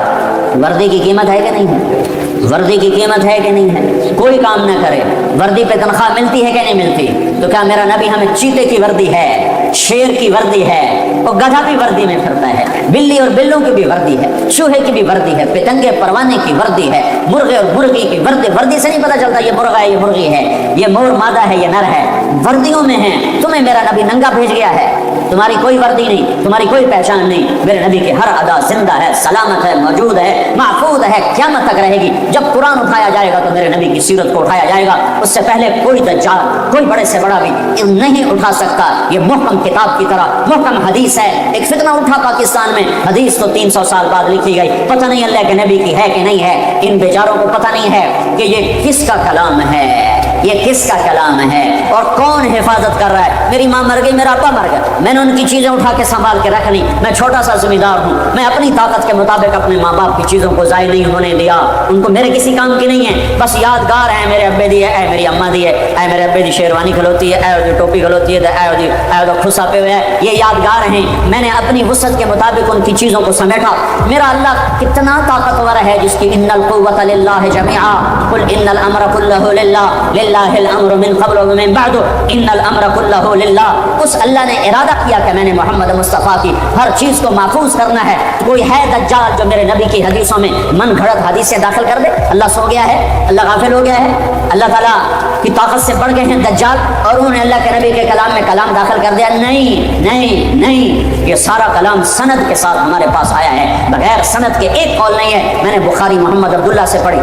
وردی کی قیمت ہے کہ نہیں ہے، وردی کی قیمت ہے کہ نہیں ہے، کوئی کام نہ کرے، وردی پہ تنخواہ ملتی ہے کہ نہیں ملتی، تو کیا میرا نبی ہمیں چیتے کی وردی ہے، شیر کی وردی ہے، اور گدھا بھی وردی میں پھرتا ہے، بلی اور بلوں کی بھی وردی ہے، چوہے کی بھی وردی ہے، پتنگے پروانے کی وردی ہے، مرغے اور مرغی کی وردی سے نہیں پتہ چلتا یہ مرغا ہے یہ مرغی ہے، یہ مور مادہ ہے یہ نر ہے، وردیوں میں ہیں، تمہیں میرا نبی ننگا بھیج گیا ہے، تمہاری کوئی وردی نہیں، تمہاری کوئی پہچان نہیں، میرے نبی کی ہر ادا زندہ ہے، سلامت ہے، موجود ہے، محفوظ ہے، قیامت تک رہے گی، جب قرآن اٹھایا جائے گا تو میرے نبی کی سیرت کو اٹھایا جائے گا، اس سے پہلے کوئی دجال، کوئی بڑے سے بڑا بھی نہیں اٹھا سکتا، یہ محکم کتاب کی طرح محکم حدیث ہے، ایک فتنہ اٹھا پاکستان میں، حدیث تو 300 سال بعد لکھی گئی، پتہ نہیں اللہ کے نبی کی ہے کہ نہیں ہے، ان بیچاروں کو پتہ نہیں ہے کہ یہ کس کا کلام ہے، یہ کس کا کلام ہے اور کون حفاظت کر رہا ہے، میری ماں مر گئی، میرا ابا مر گیا، میں نے ان کی چیزیں اٹھا کے سنبھال کے رکھ لی، میں چھوٹا سا ذمہ دار ہوں، میں اپنی طاقت کے مطابق اپنے ماں باپ کی چیزوں کو ضائع نہیں ہونے دیا، ان کو میرے کسی کام کی نہیں ہے، بس یادگار ہے، میرے ابے دی ہے، اے میری اماں دی ہے، اے میرے ابے دی شیروانی کھلوتی ہے، اے ٹوپی کھلوتی ہے، اے کھسا پہ ہوئے ہے، یہ یادگار ہیں، میں نے اپنی وسعت کے مطابق ان کی چیزوں کو سمیٹا، میرا اللہ کتنا طاقتور ہے جس کی ان القوۃ للہ جميعا قل ان الامر كله للہ للہ الامر من قبل ومن بعد ان الامر كله للہ، اس اللہ نے ارادہ کیا کہ میں نے محمد مصطفیٰ کی ہر چیز کو محفوظ کرنا ہے، کوئی ہے دجال جو میرے نبی کی حدیثوں میں من گھڑت حدیثیں داخل کر دے، اللہ سو گیا ہے، اللہ غافل ہو گیا ہے، اللہ تعالیٰ کی طاقت سے بڑھ گئے ہیں دجال، اور انہوں نے اللہ کے نبی کے کلام میں کلام داخل کر دیا. نہیں نہیں نہیں، یہ سارا کلام سند کے ساتھ ہمارے پاس آیا ہے، بغیر سند کے ایک قول نہیں ہے. میں نے بخاری محمد عبداللہ سے پڑھی،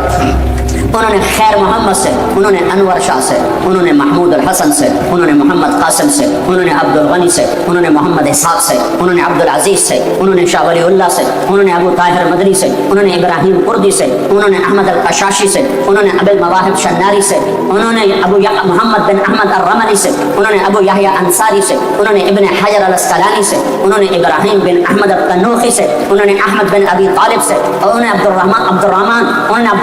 انہوں نے خیر محمد سے، انہوں نے انور شاہ سے، انہوں نے محمود الحسن سے، انہوں نے محمد قاسم سے، انہوں نے عبد الغنی سے، انہوں نے محمد اسحاق سے، انہوں نے عبد العزیز سے، انہوں نے شاہ ولی اللہ سے، انہوں نے ابو طاہر مدنی سے، انہوں نے ابراہیم قردی سے، انہوں نے احمد القشاشی سے، انہوں نے ابو المواہب شناری سے، انہوں نے ابو محمد بن احمد الرملی سے، انہوں نے ابو یحییٰ انصاری سے، انہوں نے ابن حجر الاسقلانی سے، انہوں نے ابراہیم بن احمد التنوخی سے، انہوں نے احمد بن ابی طالب سے، اور انہوں نے عبد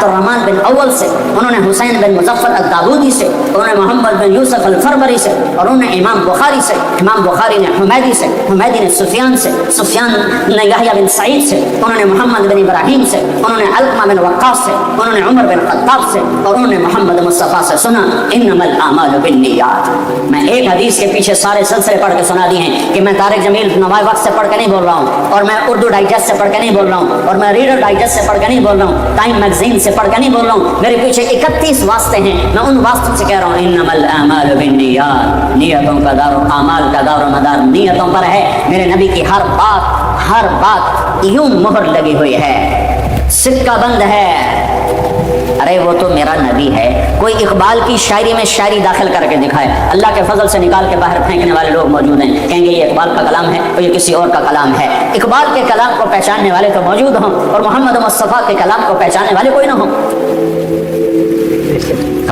الرحمن بن اول سے، انہوں نے حسین بن مظفر الداودی سے، انہوں نے محمد بن یوسف الفربری سے، اور انہوں نے امام بخاری سے، امام بخاری نے حمیدی سے، حمیدی نے سفیان سے، سفیان نے یحییٰ بن سعید سے، انہوں نے محمد بن ابراہیم سے، انہوں نے علقمہ بن وقاص سے، انہوں نے عمر بن خطاب سے، اور انہوں نے محمد مصطفیٰ سے سنا انما الاعمال بالنیات. میں ایک حدیث کے پیچھے سارے سلسلے پڑھ کے سنا دیے ہیں کہ میں طارق جمیل نوائے وقت سے پڑھ کے نہیں بول رہا ہوں، اور میں اردو ڈائجسٹ سے پڑھ کے نہیں بول رہا ہوں، اور میں ریڈر ڈائجسٹ سے پڑھ کے نہیں بول رہا ہوں، ٹائم میگزین سے پڑھ کے نہیں بول رہا ہوں. میرے پیچھے 31 واسطے ہیں، میں ان واسطوں سے کہہ رہا ہوں انما الاعمال بالنیات. نیتوں کا دار و اعمال کا دار و مدار نیتوں پر ہے. میرے نبی کی ہر بات یوں مہر لگی ہوئی ہے، سکہ بند ہے. ارے وہ تو میرا نبی ہے. کوئی اقبال کی شاعری میں شاعری داخل کر کے دکھائے، اللہ کے فضل سے نکال کے باہر پھینکنے والے لوگ موجود ہیں، کہیں گے یہ اقبال کا کلام ہے اور یہ کسی اور کا کلام ہے. اقبال کے کلام کو پہچاننے والے تو موجود ہوں، اور محمد مصطفیٰ کے کلام کو پہچاننے والے کوئی نہ ہوں.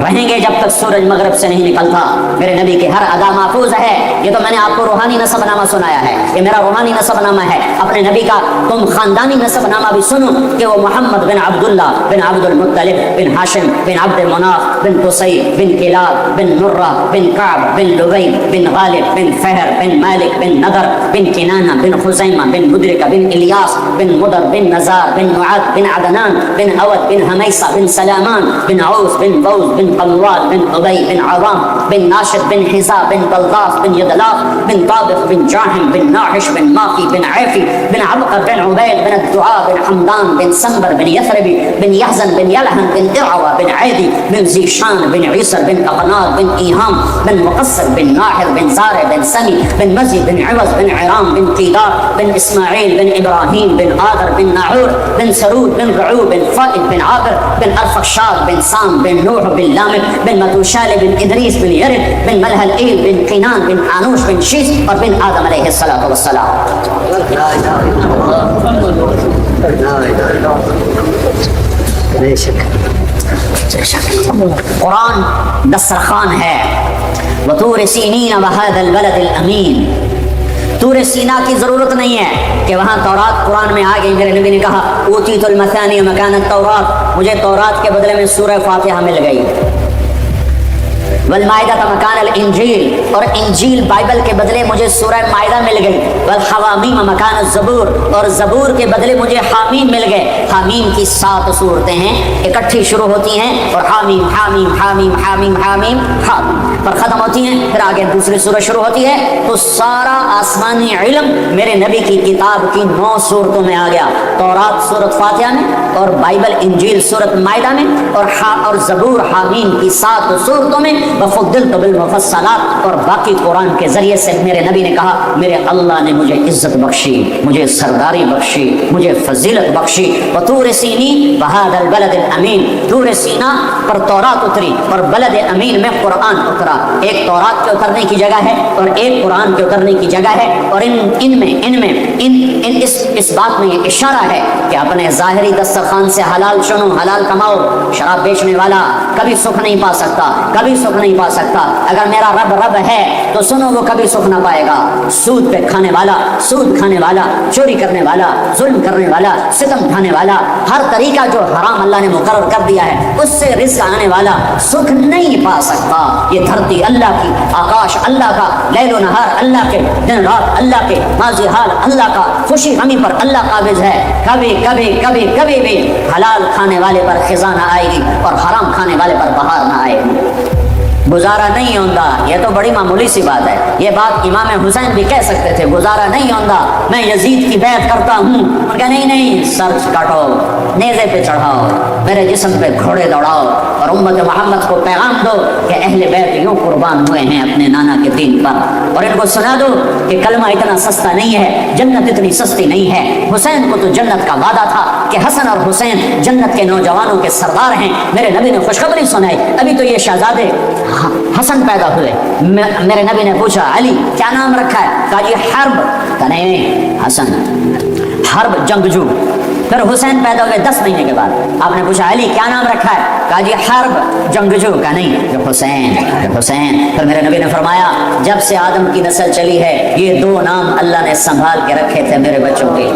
رہیں گے جب تک سورج مغرب سے نہیں نکلتا. میرے نبی کی ہر ادا محفوظ ہے. یہ تو میں نے آپ کو روحانی نسب نامہ سنایا ہے، یہ میرا روحانی نسب نامہ ہے. اپنے نبی کا تم خاندانی نسب نامہ بھی سنو کہ وہ محمد بن عبداللہ بن عبد المطلب بن ہاشم بن عبد مناف بن قصی بن کلاب بن مرہ بن کعب بن لبی بن غالب بن فہر بن مالک بن نضر بن کنانہ بن خزیمہ بن مدرکہ بن الیاس بن مدر بن نزار بن معد بن عدنان بن اود بن حمیصہ بن سلامان بن عوس بن بوز بن قلوات بن عبی بن عوام بن ناشد بن حزا بن بلغاف بن یدلاف بن طابق بن جاہم بن ناحش بن ماقی بن عیفی بن عبقر بن عبید بن الدعاء بن حمدان بن سنبر بن یثربی بن یحزن بن یلحن بن درعوہ بن عیدی بن زیشان بن عیسر بن اقناط بن ایہام بن مقصر بن ناحر بن زارع بن سمی بن مزی بن عوض بن عرام بن قیدار بن اسماعیل بن ابراہیم بن آدر بن ناحور بن سرود بن رعو بن فائد بن عابر بن ارفخشاد بن سام بن نوح بن لامک بن متوشال بن ادریس بن یرد بن ملحل ایل بن قینان بن آنوش بن شیس اور بن آدم علیہ الصلوۃ والسلام. قرآن دسترخوان ہے. وطور سینین وهذا البلد الامین. طور سینا کی ضرورت نہیں ہے کہ وہاں تورات قرآن میں آ گئی. میرے نبی نے کہا اوتیت المثانی مکان التورات، مجھے تورات کے بدلے میں سورہ فاتحہ مل گئی. والمائدہ مکان الانجیل، اور انجیل بائبل کے بدلے مجھے سورہ مائدہ مل گئی. والحوامیم مکان الزبور، اور زبور کے بدلے مجھے حامیم مل گئے. حامیم کی 7 صورتیں ہیں، اکٹھی شروع ہوتی ہیں اور حامیم حامیم حامیم حامیم حامیم حامیم پر ختم ہوتی ہیں، پھر آگے دوسری سورت شروع ہوتی ہے. تو سارا آسمانی علم میرے نبی کی کتاب کی 9 صورتوں میں آ گیا. تورات سورت فاتحہ میں، اور بائبل انجیل سورت مائدہ میں، اور زبور حامیم کی 7 صورتوں میں. وفضلت بالمفصلات، اور باقی قرآن کے ذریعے سے میرے نبی نے کہا میرے اللہ نے مجھے عزت بخشی، مجھے سرداری بخشی، مجھے فضیلت بخشی. وطور سینی وهذا البلد الامین. طور سینا پر تورات اتری اور بلد امین میں قرآن اترا. ایک تورات کے اترنے کی جگہ ہے اور ایک قرآن کے اترنے کی جگہ ہے. اور اس بات میں یہ اشارہ ہے کہ اپنے ظاہری دسترخوان سے حلال چنو، حلال کماؤ. شراب بیچنے والا کبھی سکھ نہیں پا سکتا، کبھی سکھ نہیں پا سکتا. اگر میرا رب ہے تو سنو وہ کبھی سکھ نہ پائے گا. سود پہ کھانے والا، سود کھانے والا، چوری کرنے والا، ظلم کرنے والا، ستم کھانے والا، ہر طریقہ جو حرام اللہ نے مقرر کر دیا ہے اس سے رزق آنے والا سکھ نہیں پا سکتا. یہ دھرتی اللہ کی، آکاش اللہ کا، لیل و نہار اللہ کے، دن رات اللہ کے، ماضی حال اللہ کا، خوشی غمی پر اللہ قابض ہے. کبھی کبھی کبھی کبھی بھی حلال کھانے والے پر خزاں نہ آئے گی اور حرام کھانے والے پر بہار نہ آئے گی. گزارا نہیں ہوتا، یہ تو بڑی معمولی سی بات ہے. یہ بات امام حسین بھی کہہ سکتے تھے، گزارا نہیں ہوتا، میں یزید کی بیعت کرتا ہوں. ان کا نہیں، سر کاٹو، نیزے پہ چڑھاؤ. میرے جسم پہ گھوڑے دوڑاؤ اور امت محمد کو پیغام دو کہ اہل بیت یوں قربان ہوئے ہیں اپنے نانا کے دین پر، اور ان کو سنا دو کہ کلمہ اتنا سستا نہیں ہے، جنت اتنی سستی نہیں ہے۔ حسین کو تو جنت کا وعدہ تھا کہ حسن اور حسین جنت کے نوجوانوں کے سردار ہیں۔ میرے نبی نے خوشخبری سنائی، ابھی تو یہ شہزادے حسن پیدا ہوئے، میرے نبی نے پوچھا علی کیا نام رکھا ہے؟ کہا یہ حرب، کہا نہیں حسن، حرب جنگجو۔ پھر حسین پیدا ہوئے 10 مہینے کے بعد، آپ نے پوچھا علی کیا نام رکھا ہے؟ کہا جی حرب جنگجو، کہا نہیں یہ حسین، یہ حسین۔ پھر میرے نبی نے فرمایا جب سے آدم کی نسل چلی ہے یہ 2 نام اللہ نے سنبھال کے رکھے تھے میرے بچوں کے،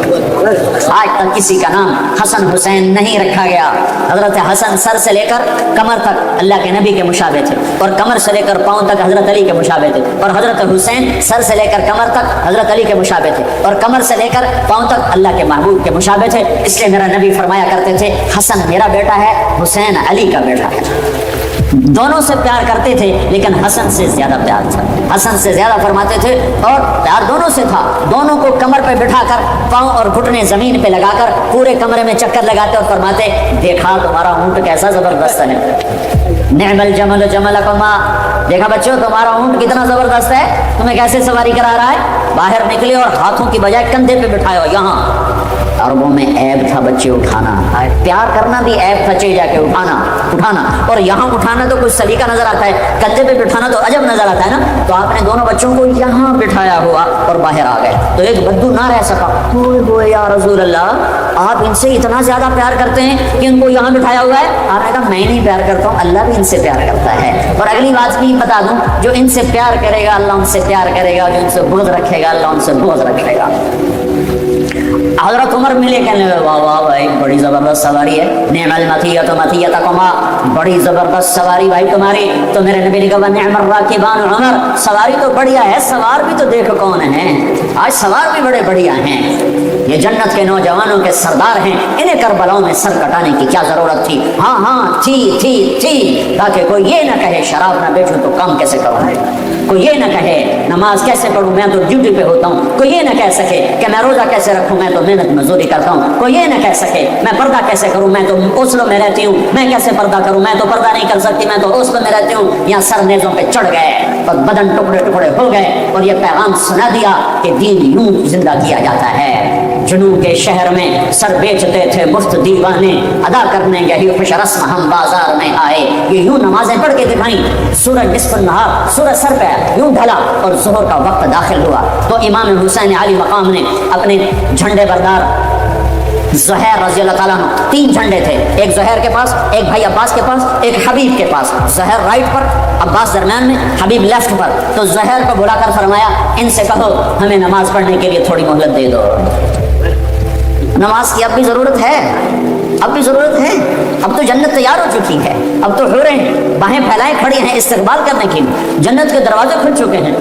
آج تک کسی کا نام حسن حسین نہیں رکھا گیا۔ حضرت حسن سر سے لے کر کمر تک اللہ کے نبی کے مشابہ تھے، اور کمر سے لے کر پاؤں تک حضرت علی کے مشابہ تھے، اور حضرت حسین سر سے لے کر کمر تک حضرت علی کے مشابہ تھے، اور کمر سے لے کر پاؤں تک اللہ کے محبوب کے مشابہ تھے۔ اس لیے میرا نبی فرمایا کرتے تھے حسن میرا بیٹا ہے، حسین علی کا بیٹا ہے۔ دونوں سے پیار کرتے تھے لیکن حسن سے زیادہ پیار تھا، حسن سے زیادہ فرماتے تھے، اور پیار دونوں سے تھا۔ دونوں کو کمر پہ بٹھا کر پاؤں اور گھٹنے زمین پہ لگا کر پورے کمرے میں چکر لگاتے اور فرماتے دیکھا تمہارا اونٹ کیسا زبردست ہے، نعم الجمل جملکما، دیکھا بچوں تمہارا اونٹ کتنا زبردست ہے، تمہیں کیسے سواری کرا رہا ہے، باہر نکلے اور ہاتھوں کی بجائے کندھے پہ بٹھائے ہو۔ یہاں عربوں میں عیب تھا بچے اٹھانا، پیار کرنا بھی عیب تھا، چے جا کے اٹھانا، اور یہاں اٹھانا تو کچھ سلیقہ نظر آتا ہے، کندھے پہ بٹھانا تو عجب نظر آتا ہے نا۔ تو آپ نے دونوں بچوں کو یہاں بٹھایا ہوا اور باہر آ گئے، تو ایک بدو نہ رہ سکا، ہوئے یا رسول اللہ آپ ان سے اتنا زیادہ پیار کرتے ہیں کہ ان کو یہاں بٹھایا ہوا ہے؟ آپ نے کہا میں نہیں پیار کرتا ہوں، اللہ بھی ان سے پیار کرتا ہے۔ اور اگلی بات بھی بتا دوں، جو ان سے پیار کرے گا اللہ ان سے پیار کرے گا، جو ان سے بغض رکھے گا اللہ ان سے بغض رکھے گا۔ حضرت عمر ملے کہنے لگے واہ واہ بھائی بڑی زبردست سواری ہے، نعم المطیۃ مطیۃکما، بڑی زبردست سواری بھائی تمہاری۔ تو میرے نبی نے کہا نعم الراکبان عمر، سواری تو بڑھیا ہے، سوار بھی تو دیکھو کون ہیں، آج سوار بھی بڑے بڑھیا ہیں، یہ جنت کے نوجوانوں کے سردار ہیں، انہیں کربلاؤں میں سر کٹانے کی کیا ضرورت تھی؟ ہاں تھی، تاکہ کوئی یہ نہ کہے شراب نہ بیچوں تو کام کیسے کروں، کوئی یہ نہ کہے نماز کیسے پڑھوں میں تو ڈیوٹی پہ ہوتا ہوں، کوئی یہ نہ کہہ سکے کہ میں روزہ کیسے رکھوں میں تو محنت مزدوری کرتا ہوں، کوئی یہ نہ کہہ سکے میں پردہ کیسے کروں میں تو اوسلو میں رہتی ہوں، میں کیسے پردہ کروں میں تو پردہ نہیں کر سکتی، میں تو اوسلو میں رہتی ہوں۔ یہاں سر نیزوں پہ چڑھ گئے اور بدن ٹکڑے ٹکڑے ہو گئے، اور یہ پیغام سنا دیا کہ دین یوں زندہ کیا جاتا ہے۔ جنوب کے شہر میں سر بیچتے تھے مفت دیوانے، ادا کرنے یہی خوش رسم ہم بازار میں آئے، یہ یوں نمازیں پڑھ کے دکھائیں۔ سورج نصف النہار، سورج سر پہ یوں ڈھلا اور ظہر کا وقت داخل ہوا، تو امام حسین علی مقام نے اپنے جھنڈے بردار زہیر رضی اللہ تعالیٰ عنہ، 3 جھنڈے تھے، ایک زہیر کے پاس، ایک بھائی عباس کے پاس، ایک حبیب کے پاس، زہیر رائٹ پر، عباس درمیان میں، حبیب لیفٹ پر۔ تو زہیر کو بلا کر فرمایا ان سے کہو ہمیں نماز پڑھنے کے لیے تھوڑی مہلت دے دو، نماز کی اب بھی ضرورت ہے، اب بھی ضرورت ہے، اب تو جنت تیار ہو چکی ہے، اب تو حوریں باہیں پھیلائے کھڑی ہیں استقبال کرنے کے لیے، جنت کے دروازے کھل چکے ہیں،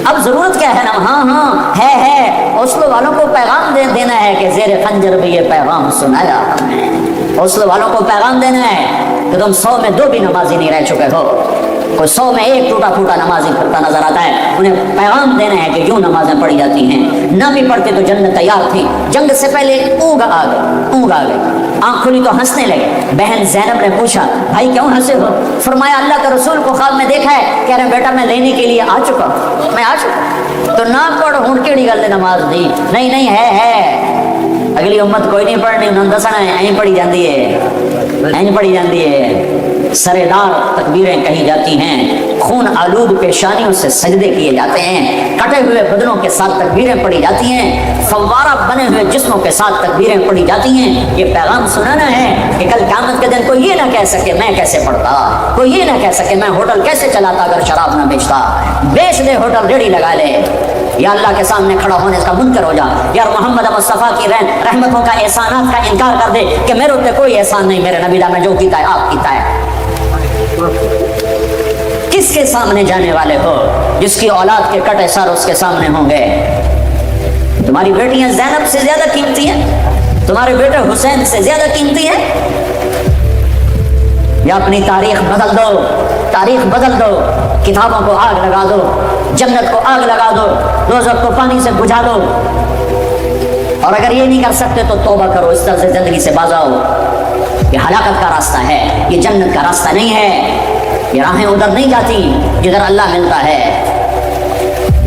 اب ضرورت کیا ہے نا؟ ہاں ہے اوسلو والوں کو پیغام دینا ہے کہ زیر خنجر بھی یہ پیغام سنایا ہم نے، اوسلو والوں کو پیغام دینا ہے کہ تم 100 میں 2 بھی نمازی نہیں رہ چکے ہو، کوئی 100 میں 1 ٹوٹا پھوٹا نمازی پھرتا نظر آتا ہے، انہیں پیغام دینا ہے کہ یوں نمازیں پڑھی جاتی ہیں، نہ بھی پڑھتے تو جنت تیار تھی۔ جنگ سے پہلے اونگ آ گئی، آنکھ کھلی تو ہنسنے لگے۔ بہن زینب نے پوچھا بھائی کیوں ہنسے ہو؟ فرمایا اللہ کے رسول کو خواب میں دیکھا ہے، کہہ رہے بیٹا میں لینے کے لیے آ چکا، میں آ چکا۔ تو نہ پڑھ ہوں کیڑی گل نماز دی، نہیں ہے، اگلی امت کوئی نہیں پڑھنی، انہوں نے دسنا ہے، این پڑھی جاندی ہے، سرے دار تکبیریں کہی جاتی ہیں، خون آلود پیشانیوں سے سجدے کیے جاتے ہیں، کٹے ہوئے بدنوں کے ساتھ تکبیریں پڑھی جاتی ہیں، فوارہ بنے ہوئے جسموں کے ساتھ تکبیریں پڑھی جاتی ہیں۔ یہ پیغام سنانا ہے کہ کل قیامت کے دن کوئی یہ نہ کہہ سکے میں کیسے پڑھتا، کوئی یہ نہ کہہ سکے میں ہوٹل کیسے چلاتا اگر شراب نہ بیچتا، بیچ دے ہوٹل ریڑھی لگا لے، یا اللہ کے سامنے کھڑا ہونے کا منکر ہو جا، یا محمد مصطفیٰ کی رحمتوں کا احسانات کا انکار کر دے کہ میرے اوپر کوئی احسان نہیں، میرے نبی میں جو کیتا ہے آپ کیتا ہے۔ کس کے سامنے جانے والے ہو؟ جس کی اولاد کے کٹے سر اس کے سامنے ہوں گے۔ تمہاری بیٹیاں زینب سے زیادہ قیمتی ہیں، تمہارے بیٹے حسین سے زیادہ قیمتی ہیں، یا اپنی تاریخ بدل دو، کتابوں کو آگ لگا دو، جنت کو آگ لگا دو، دوزخ کو پانی سے بجھا دو، اور اگر یہ نہیں کر سکتے تو توبہ کرو، اس طرح سے زندگی سے باز آؤ۔ یہ ہلاکت کا راستہ ہے، یہ جنت کا راستہ نہیں ہے، یہ راہیں ادھر نہیں جاتی جدھر اللہ ملتا ہے،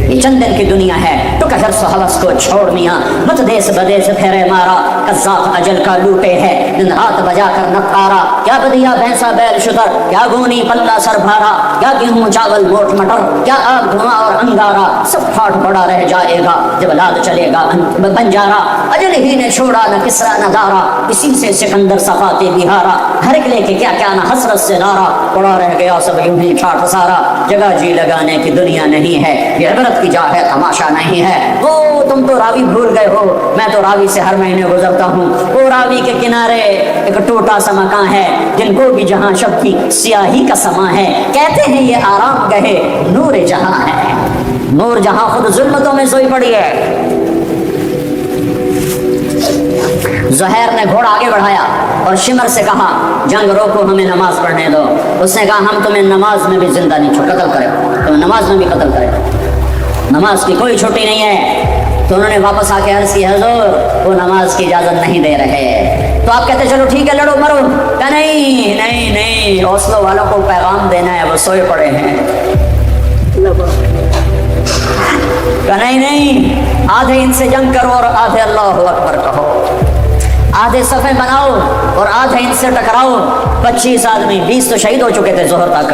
یہ چند دن کی دنیا ہے، تو کہ حرص و حوث کو چھوڑ میاں، مت دیس بدیس پھیرے مارا، قذاق اجل کا لوٹے ہے دن رات بجا کر نقارا، کیا بدیا بھینسا بیل شتر، کیا گونی پلہ سر بھارا، کیا گیہوں چاول موٹ مٹر، کیا آگ دھواں اور انگارا، سب پھاٹ پڑا رہ جائے گا جب لاد چلے گا بنجارا، اجل ہی نے چھوڑا نہ کسرا نہ دارا، اسی سے سکندر صفاتے بہارا، ہر ایک لے کے کیا کیا نہ حسرت سے نارا، پڑا رہ گیا سب یوں ہی ٹھاٹ سارا، جگہ جی لگانے کی دنیا نہیں ہے، یہ عبرت کی جا ہے تماشا نہیں ہے، وہ تم تو راوی بھول گئے ہو، میں تو راوی سے ہر مہینے گزرتا ہوں، وہ راوی کے کنارے ایک ٹوٹا سا مکان ہے، جن کو بھی جہاں شب کی سیاہی کا سما ہے، کہتے ہیں یہ آرام گہے نور جہاں ہے، نور جہاں خود ظلمتوں میں سوئی پڑی ہے۔ زہیر نے گھوڑا آگے بڑھایا اور شمر سے کہا جنگ روکو، ہمیں نماز پڑھنے دو، اس نے کہا ہم تمہیں نماز میں بھی زندہ نہیں چھوڑ، قتل کرے، تمہیں نماز میں بھی قتل کرے، نماز کی کوئی چھٹی نہیں ہے۔ تو انہوں نے واپس آ کے عرض کی حضور وہ نماز کی اجازت نہیں دے رہے، تو آپ کہتے چلو ٹھیک ہے لڑو مرو، کہ نہیں نہیں نہیں، اوسلو والوں کو پیغام دینا ہے، وہ سوئے پڑے ہیں، کہ نہیں نہیں، آدھے ان سے جنگ کرو اور آدھے اللہ اکبر کہو، آدھے صفیں بناؤ اور آدھے ان سے ٹکراؤ، 25 آدمی 20 تو شہید ہو چکے تھے ظہر تک۔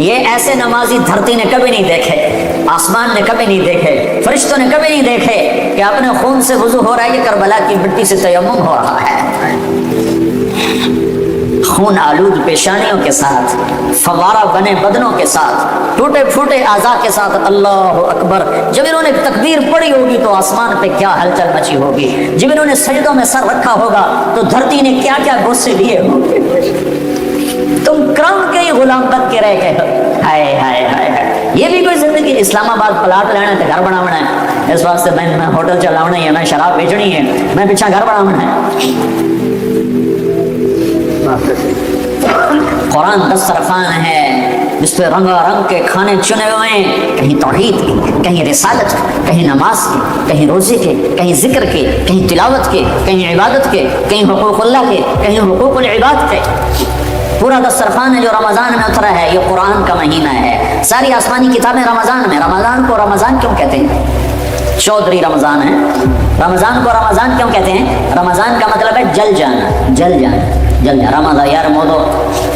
یہ ایسے نمازی دھرتی نے کبھی نہیں دیکھے، آسمان نے کبھی نہیں دیکھے، فرشتوں نے کبھی نہیں دیکھے کہ اپنے خون سے وضو ہو رہا ہے کہ کربلا کی مٹی سے تیمم ہو رہا ہے، خون آلود پیشانیوں کے ساتھ، فوارہ بنے بدنوں کے ساتھ، ٹوٹے پھوٹے اعضاء کے ساتھ، اللہ اکبر۔ جب انہوں نے تکبیر پڑھی ہوگی تو آسمان پہ کیا ہلچل مچی ہوگی، جب انہوں نے سجدوں میں سر رکھا ہوگا تو دھرتی نے کیا کیا غصے لیے ہوگے۔ تم کراؤن کے ہی غلام بن کے رہ گئے ہو، ہائے ہائے ہائے ہائے، یہ بھی کوئی زندگی؟ اسلام آباد پلاٹ لینا ہے، گھر بناونا ہے، اس واسطے میں ہوٹل چلاونا ہے، میں شراب بیچنی ہے، میں پیچھا گھر بناونا ہے۔ قرآن دسترخوان ہے جس پہ رنگا رنگ کے کھانے چنے ہوئے ہیں، کہیں توحید کے، کہیں رسالت کے، کہیں نماز کے، کہیں روزے کے، کہیں ذکر کے، کہیں تلاوت کے، کہیں عبادت کے، کہیں حقوق اللہ کے، کہیں حقوق العباد کے، پورا دسترخوان ہے جو رمضان میں اترا ہے۔ یہ قرآن کا مہینہ ہے، ساری آسمانی کتابیں رمضان میں۔ رمضان کو رمضان کیوں کہتے ہیں؟ چودھری رمضان ہے، رمضان کو رمضان کیوں کہتے ہیں؟ رمضان کا مطلب ہے جل جانا، جل جانا، جل جانا، رمضان یار مودو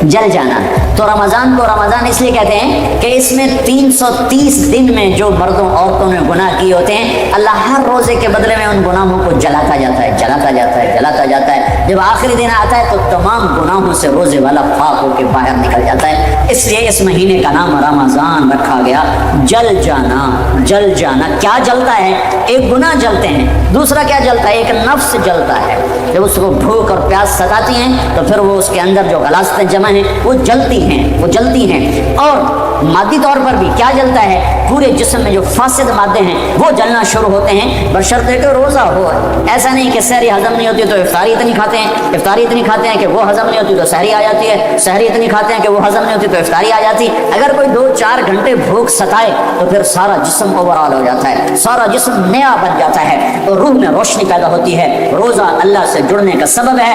جل جانا۔ تو رمضان کو رمضان اس لیے کہتے ہیں کہ اس میں 330 دن میں جو مردوں عورتوں نے گناہ کیے ہوتے ہیں، اللہ ہر روزے کے بدلے میں ان گناہوں کو جلاتا جاتا ہے، جلاتا جاتا ہے، جلاتا جاتا ہے۔ جب آخری دن آتا ہے تو تمام گناہوں سے روزے والا پاک ہو کے باہر نکل جاتا ہے۔ اس لیے اس مہینے کا نام رمضان رکھا گیا، جل جانا، جل جانا۔ کیا جلتا ہے؟ ایک گناہ جلتے ہیں، دوسرا کیا جلتا ہے؟ ایک نفس جلتا ہے۔ جب اس کو بھوک اور پیاس ستاتی ہیں تو پھر وہ اس کے اندر جو غلاظتیں جمع ہیں وہ جلتی ہیں، وہ جلتی ہیں۔ اور مادی طور پر بھی کیا جلتا ہے؟ پورے جسم میں جو فاسد مادے ہیں وہ جلنا شروع ہوتے ہیں، بشرطے کہ روزہ ہو۔ ایسا نہیں کہ سحری ہضم نہیں ہوتی تو افطاری اتنی کھاتے ہیں، افطاری اتنی کھاتے ہیں کہ وہ ہضم نہیں ہوتی تو سحری آ جاتی ہے، سحری اتنی کھاتے ہیں کہ وہ ہضم نہیں ہوتی تو افطاری آ جاتی۔ اگر کوئی 2-4 گھنٹے بھوک ستائے تو پھر سارا جسم اوورآل ہو جاتا ہے، سارا جسم نیا بن جاتا ہے اور روح میں روشنی پیدا ہوتی ہے۔ روزہ اللہ سے جڑنے کا سبب ہے۔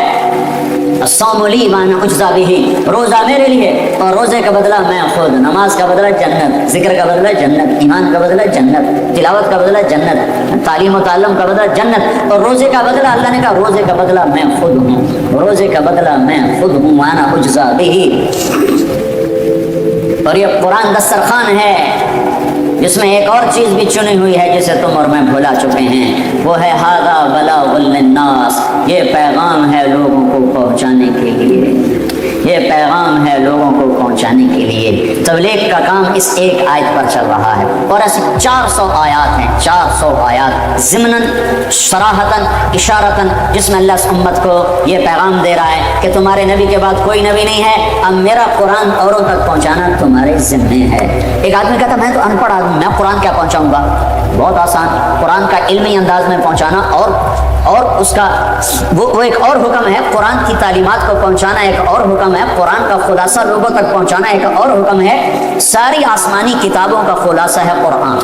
الصوم لی وانا اجزی بہ، روزہ میرے لیے اور روزے کا بدلہ میں خود، نماز کا بدلہ جنت، ذکر کا بدلہ جنت، ایمان کا بدلہ جنت، تلاوت کا بدلہ جنت، تعلیم و تعلم کا بدلہ جنت، اور روزے کا بدلہ اللہ نے کہا روزے کا بدلہ میں خود ہوں، روزے کا بدلہ میں خود ہوں، وانا اجزی بہ۔ اور یہ قرآن دسترخوان ہے جس میں ایک اور چیز بھی چنی ہوئی ہے جسے تم اور میں بھلا چکے ہیں، وہ ہے ھذا بلاغ للناس، یہ پیغام ہے لوگوں کو پہنچانے کے لیے، یہ پیغام ہے لوگوں کو پہنچانے کے لیے۔ تبلیغ کا کام اس ایک آیت پر چل رہا ہے، اور ایسے 400 آیات ہیں، 400 آیات ضمناً، صراحتاً، اشارتاً، جس میں اللہ اس امت کو یہ پیغام دے رہا ہے کہ تمہارے نبی کے بعد کوئی نبی نہیں ہے، اب میرا قرآن اوروں تک پہنچانا تمہارے ذمے ہے۔ ایک آدمی کہتا میں تو ان پڑھ آدمی، میں قرآن کیا پہنچاؤں گا؟ بہت آسان، قرآن کا علمی انداز میں پہنچانا اور اس کا وہ ایک اور حکم ہے، قرآن کی تعلیمات کو پہنچانا ایک اور حکم ہے، قرآن کا خلاصہ لوگوں تک پہنچانا ایک اور حکم ہے۔ ساری آسمانی کتابوں کا خلاصہ ہے قرآن،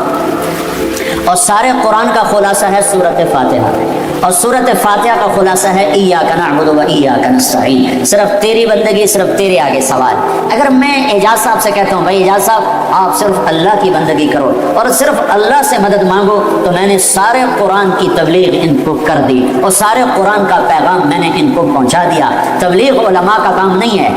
اور سارے قرآن کا خلاصہ ہے سورۃ فاتحہ، اور سورۃ فاتحہ کا خلاصہ ہے ایاک نعبد و ایاک نستعین، صرف تیری بندگی، صرف تیرے آگے سوال۔ اگر میں اعجاز صاحب سے کہتا ہوں بھائی اعجاز صاحب آپ صرف اللہ کی بندگی کرو اور صرف اللہ سے مدد مانگو، تو میں نے سارے قرآن کی تبلیغ ان کو کر دی اور سارے قرآن کا پیغام میں نے ان کو پہنچا دیا۔ تبلیغ علماء کا کام نہیں ہے،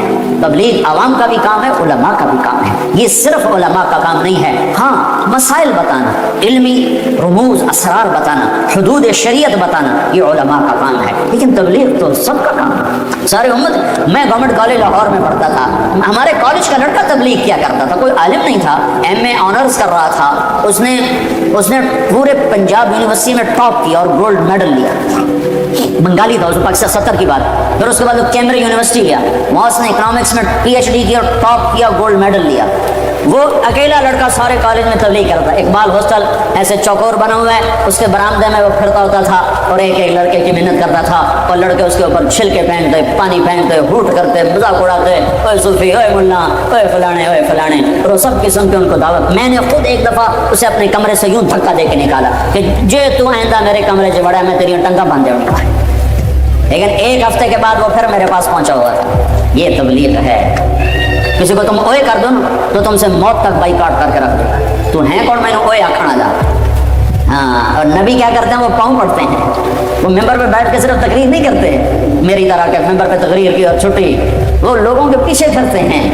تبلیغ عوام کا بھی کام ہے، علماء کا بھی کام ہے، یہ صرف علماء کا کام نہیں ہے۔ ہاں مسائل بتانا، علمی رموز اسرار بتانا، حدود شریعت بتانا، یہ علماء کا کام ہے، لیکن تبلیغ تو سب کا کام ہے، سارے امت۔ میں گورنمنٹ کالج لاہور میں پڑھتا تھا، ہمارے کالج کا لڑکا تبلیغ کیا کرتا تھا، کوئی عالم نہیں تھا، ایم اے آنرز کر رہا تھا، اس نے پورے پنجاب یونیورسٹی میں ٹاپ کیا اور گولڈ میڈل لیا، بنگالی تھا، اس پاکستان 70 کی بات۔ پھر اس کے بعد وہ کیمبرج یونیورسٹی گیا، وہاں اس نے اکنامکس میں پی ایچ ڈی کیا اور ٹاپ کیا، گولڈ میڈل لیا۔ وہ اکیلا لڑکا سارے کالج میں تبلیغ کرتا، اقبال ہاسٹل ایسے چوکور بنا ہوا ہے، اس کے برآمدے میں وہ پھرتا ہوتا تھا اور ایک ایک لڑکے کی محنت کرتا تھا، اور لڑکے اس کے اوپر چھلکے پھینکتے، پانی پھینکتے، ہوٹ کرتے، مذاق اڑاتے، اوے صوفی، اوے ملا، اوے فلانے، اوے فلانے، اور وہ سب قسم کے ان کو دعوت۔ میں نے خود ایک دفعہ اسے اپنے کمرے سے یوں دھکا دے کے نکالا کہ جے تو آئندہ میرے کمرے سے بڑا ہے میں تیری ٹنگا باندھے اٹھا۔ لیکن ایک ہفتے کے بعد وہ پھر میرے پاس پہنچا ہوا تھا۔ یہ تبلیغ ہے۔ کسی کو تم اوے کر دو نا تو تم سے موت تک بائیکاٹ کر کے رکھ دو، تو ہیں کون میں نے اوے آکھنا جا۔ ہاں، اور نبی کیا کرتے ہیں، وہ پاؤں پڑتے ہیں، وہ ممبر پہ بیٹھ کے صرف تقریر نہیں کرتے میری طرح کے ممبر پہ تقریر کی اور چھٹی، وہ لوگوں کے پیچھے پھرتے ہیں۔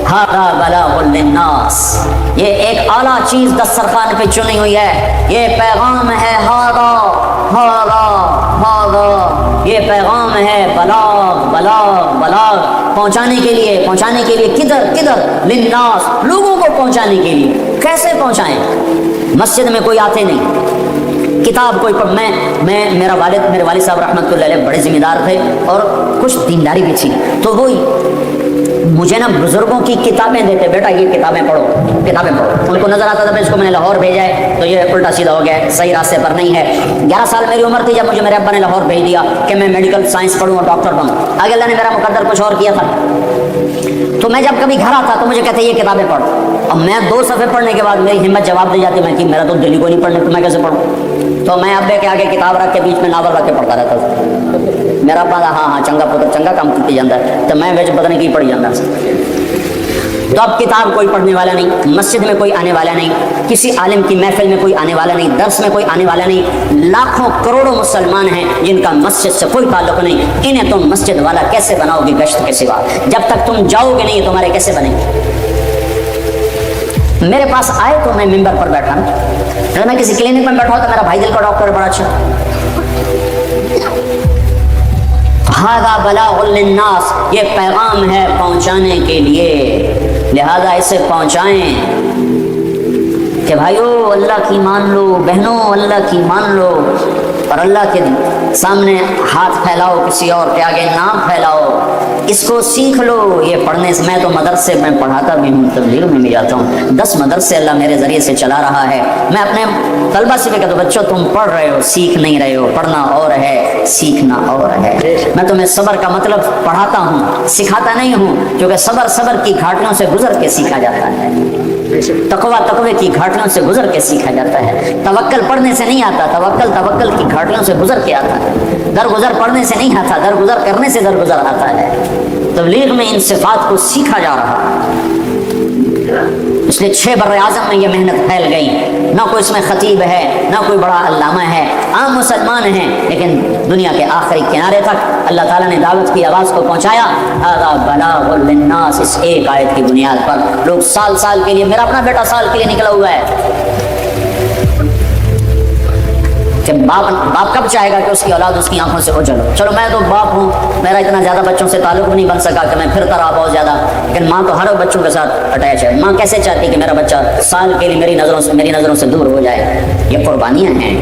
ھذا بلاغ للناس، یہ ایک اعلیٰ چیز دسترخوان پہ چنی ہوئی ہے، یہ پیغام ہے ھذا ھذا ھذا، یہ پیغام ہے بلاغ بلاغ بلاغ، پہنچانے کے لیے کدھر للناس، لوگوں کو پہنچانے کے لیے۔ کیسے پہنچائیں؟ مسجد میں کوئی آتے نہیں، کتاب کوئی پڑھ، میرے والد صاحب رحمۃ اللہ علیہ بڑے ذمہ دار تھے اور کچھ دینداری بھی تھی، تو وہ مجھے نا بزرگوں کی کتابیں دیتے، بیٹا یہ کتابیں پڑھو۔ ان کو نظر آتا تھا اس کو میں نے لاہور بھیجا ہے تو یہ الٹا سیدھا ہو گیا ہے، صحیح راستے پر نہیں ہے۔ 11 سال میری عمر تھی جب مجھے میرے ابا نے لاہور بھیج دیا کہ میں میڈیکل سائنس پڑھوں اور ڈاکٹر بنوں، آگے اللہ نے میرا مقدر کچھ اور کیا تھا۔ تو میں جب کبھی گھر آتا تو مجھے کہتے یہ کتابیں پڑھ، اور میں 2 صفحے پڑھنے کے بعد میری ہمت جواب دے جاتی، میں کہ میرا تو دلی کو نہیں پڑھنے، تو میں کیسے پڑھوں؟ تو میں ابے کے آگے کتاب رکھ کے بیچ میں ناول رکھ کے پڑھتا رہتا تھا۔ میرا ابا ہاں چنگا پتر چنگا کام کیتے جاتا ہے، تو میں ویچ پتہ نہیں کی پڑھی جاتا۔ تو اب کتاب کوئی پڑھنے والا نہیں، مسجد میں کوئی آنے والا نہیں، کسی عالم کی محفل میں کوئی آنے والا نہیں، درس میں کوئی آنے والا نہیں۔ لاکھوں کروڑوں مسلمان ہیں جن کا مسجد سے کوئی تعلق نہیں، انہیں تم مسجد والا کیسے بناؤ گے گشت کے سوا؟ جب تک تم جاؤ گے نہیں تمہارے کیسے بنیں گے؟ میرے پاس آئے تو میں ممبر پر بیٹھا، اگر میں کسی کلینک میں بیٹھا ہوں تو میرا بھائی دل کا ڈاکٹر بڑا اچھا، ھذا بلاغ للناس، یہ پیغام ہے پہنچانے کے لیے، لہذا اسے پہنچائیں کہ بھائیو اللہ کی مان لو، بہنوں اللہ کی مان لو، اور اللہ کے سامنے ہاتھ پھیلاؤ، کسی اور کے آگے نہ پھیلاؤ، اس کو سیکھ لو۔ یہ پڑھنے سے، میں تو مدرسے میں پڑھاتا بھی ہوں، تبلیغ میں بھی جاتا ہوں، 10 مدرسے اللہ میرے ذریعے سے چلا رہا ہے۔ میں اپنے طلبہ سے بھی کہتا ہوں بچوں تم پڑھ رہے ہو، سیکھ نہیں رہے ہو، پڑھنا اور ہے سیکھنا اور ہے۔ میں تمہیں صبر کا مطلب پڑھاتا ہوں، سکھاتا نہیں ہوں، کیونکہ صبر کی گھاٹیوں سے گزر کے سیکھا جاتا ہے، تقوی کی گھاٹیوں سے گزر کے سیکھا جاتا ہے۔ توکل پڑھنے سے نہیں آتا، توکل کی گھاٹیوں سے گزر کے آتا ہے۔ درگزر پڑھنے سے نہیں آتا، درگزر کرنے سے درگزر آتا ہے۔ تبلیغ میں ان صفات کو سیکھا جا رہا ہے، اس لیے 6 بر اعظم میں یہ محنت پھیل گئی، نہ کوئی اس میں خطیب ہے، نہ کوئی بڑا علامہ ہے، عام مسلمان ہیں، لیکن دنیا کے آخری کنارے تک اللہ تعالیٰ نے دعوت کی آواز کو پہنچایا۔ ھذا بلاغ للناس، اس ایک آیت کی بنیاد پر لوگ سال کے لیے، میرا اپنا بیٹا سال کے لیے نکلا ہوا ہے کہ باپ کب چاہے گا کہ اس کی اولاد اس کی آنکھوں سے اوجھل ہو۔ چلو میں تو باپ ہوں، میرا اتنا زیادہ بچوں سے تعلق نہیں بن سکا کہ میں پھرتا رہا بہت زیادہ، لیکن ماں تو ہر بچوں کے ساتھ اٹیچ ہے۔ ماں کیسے چاہتی کہ میرا بچہ سال کے لیے میری نظروں سے دور ہو جائے؟ یہ قربانیاں ہیں۔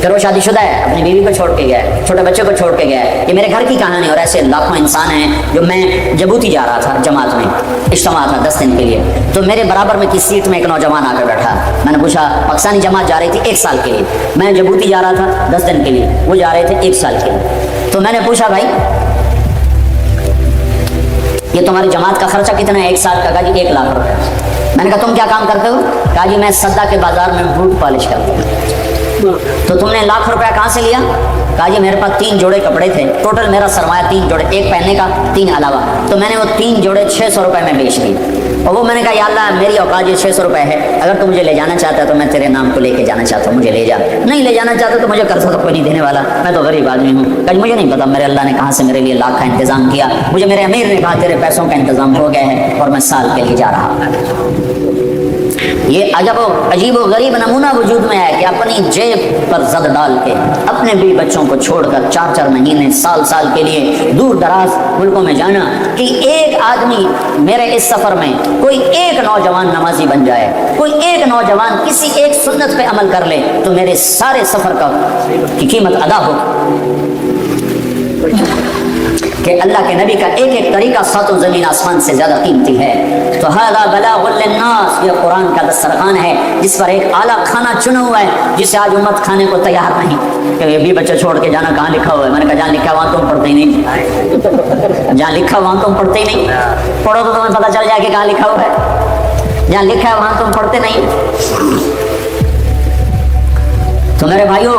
پھر وہ شادی شدہ ہے، اپنی بیوی کو چھوڑ کے گیا ہے، چھوٹے بچے کو چھوڑ کے گیا ہے۔ یہ میرے گھر کی کہانی، اور ایسے لاکھوں انسان ہیں۔ جو میں جبوتی جا رہا تھا، جماعت میں اجتماع تھا 10 دن کے لیے، تو میرے برابر میں کی سیٹ میں ایک نوجوان آ کر بیٹھا۔ میں نے پوچھا، پاکستانی جماعت جا رہی تھی 1 سال کے لیے، میں جبوتی جا رہا تھا 10 دن کے لیے، وہ جا رہے تھے 1 سال کے لیے۔ تو میں نے پوچھا بھائی یہ تمہاری جماعت کا خرچہ کتنا ہے 1 سال کا؟ کہا جی 1 لاکھ روپے۔ میں نے کہا تم کیا کام کرتے ہو؟ کہا جی میں سدا کے بازار میں بوٹ پالش کرتا ہوں۔ تو تم نے لاکھ روپیہ کہاں سے لیا؟ کہا جی میرے پاس 3 جوڑے کپڑے تھے، ٹوٹل میرا سرمایہ 3 جوڑے، ایک پہننے کا 3 علاوہ، تو میں نے وہ 3 جوڑے 600 روپے میں بیچ دیے۔ اور وہ میں نے کہا یا اللہ میری اوقات یہ 600 روپے ہے، اگر تو مجھے لے جانا چاہتا ہے تو میں تیرے نام کو لے کے جانا چاہتا ہوں، مجھے لے جا، نہیں لے جانا چاہتا تو مجھے قرضہ تو کوئی نہیں دینے والا، میں تو غریب آدمی ہوں۔ کہا مجھے نہیں پتا میرے اللہ نے کہاں سے میرے لیے لاکھ کا انتظام کیا، مجھے میرے امیر نے کہا تیرے پیسوں کا انتظام ہو گیا ہے اور میں سال کے لیے جا رہا ہوں۔ یہ عجیب و غریب نمونہ وجود میں ہے کہ اپنی جیب پر زد ڈال کے اپنے بھی بچوں کو چھوڑ کر 4 مہینے سال کے لیے دور دراز ملکوں میں جانا، کہ ایک آدمی میرے اس سفر میں کوئی ایک نوجوان نمازی بن جائے، کوئی ایک نوجوان کسی ایک سنت پہ عمل کر لے تو میرے سارے سفر کی قیمت ادا ہو، کہ اللہ کے نبی کا ایک ایک طریقہ 7 زمین آسمان سے زیادہ قیمتی ہے۔ تو ھذا بلاغ للناس، یہ قرآن کا دسترخوان ہے جس پر ایک اعلیٰ کھانا چنا ہوا ہے جسے آج امت کھانے کو تیار نہیں، کہ یہ بھی بچے چھوڑ کے جانا کہاں لکھا ہوا ہے؟ میں نے کہا جہاں لکھا وہاں تم پڑھتے ہی نہیں، جہاں لکھا وہاں تم پڑھتے ہی نہیں، پڑھو تو تمہیں پتہ چل جائے کہ کہاں لکھا ہوا ہے، جہاں لکھا ہے وہاں تم پڑھتے نہیں۔ تو میرے بھائیوں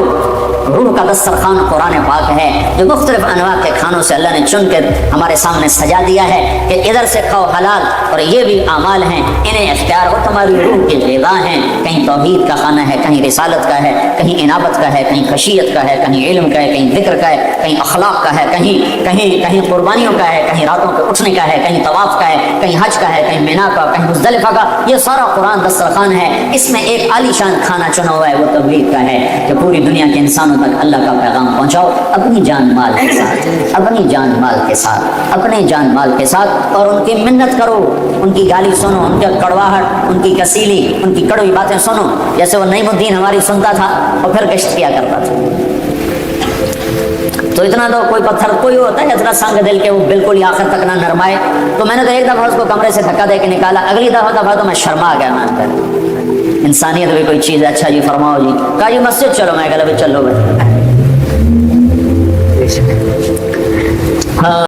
روح کا دسترخوان قرآن پاک ہے جو مختلف انواع کے کھانوں سے اللہ نے چن کے ہمارے سامنے سجا دیا ہے کہ ادھر سے کھاؤ حلال، اور یہ بھی اعمال ہیں انہیں اختیار ہو، تمہاری روح کی غذا ہیں، کہیں توحید کا کھانا ہے، کہیں رسالت کا ہے، کہیں انابت کا ہے، کہیں خشیت کا ہے، کہیں علم کا ہے، کہیں ذکر کا ہے، کہیں اخلاق کا ہے، کہیں قربانیوں کا ہے، کہیں راتوں کے اٹھنے کا ہے، کہیں طواف کا ہے، کہیں حج کا ہے، کہیں مینا کا، کہیں مزدلفہ کا، یہ سارا قرآن دسترخوان ہے۔ اس میں ایک عالی شان کھانا چنا ہوا ہے، وہ توحید کا ہے کہ پوری دنیا کے انسانوں تک اللہ کا پیغام پہنچاؤ اپنی جان مال کے ساتھ، اپنی جان مال کے ساتھ، اپنے جان مال کے ساتھ، اور ان کی منت کرو، ان کی گالی سنو، ان کا کڑواہٹ، ان کی کسیلی، ان کی کڑوی باتیں سنو، جیسے وہ نعیم الدین ہماری سنتا تھا اور پھر گشت کیا کرتا تھا۔ تو اتنا تو کوئی پتھر کوئی ہوتا ہے اتنا سنگ دل کے وہ بالکل ہی آخر تک نہ نرمائے۔ تو میں نے تو ایک دفعہ اس کو کمرے سے دھکا دے کے نکالا، اگلی دفعہ تو میں شرما گیا مان کر، انسانیت بھی کوئی چیز ہے، اچھا جی فرماؤ جی، کہا جی مسجد چلو، میں کہا چلو بھائی،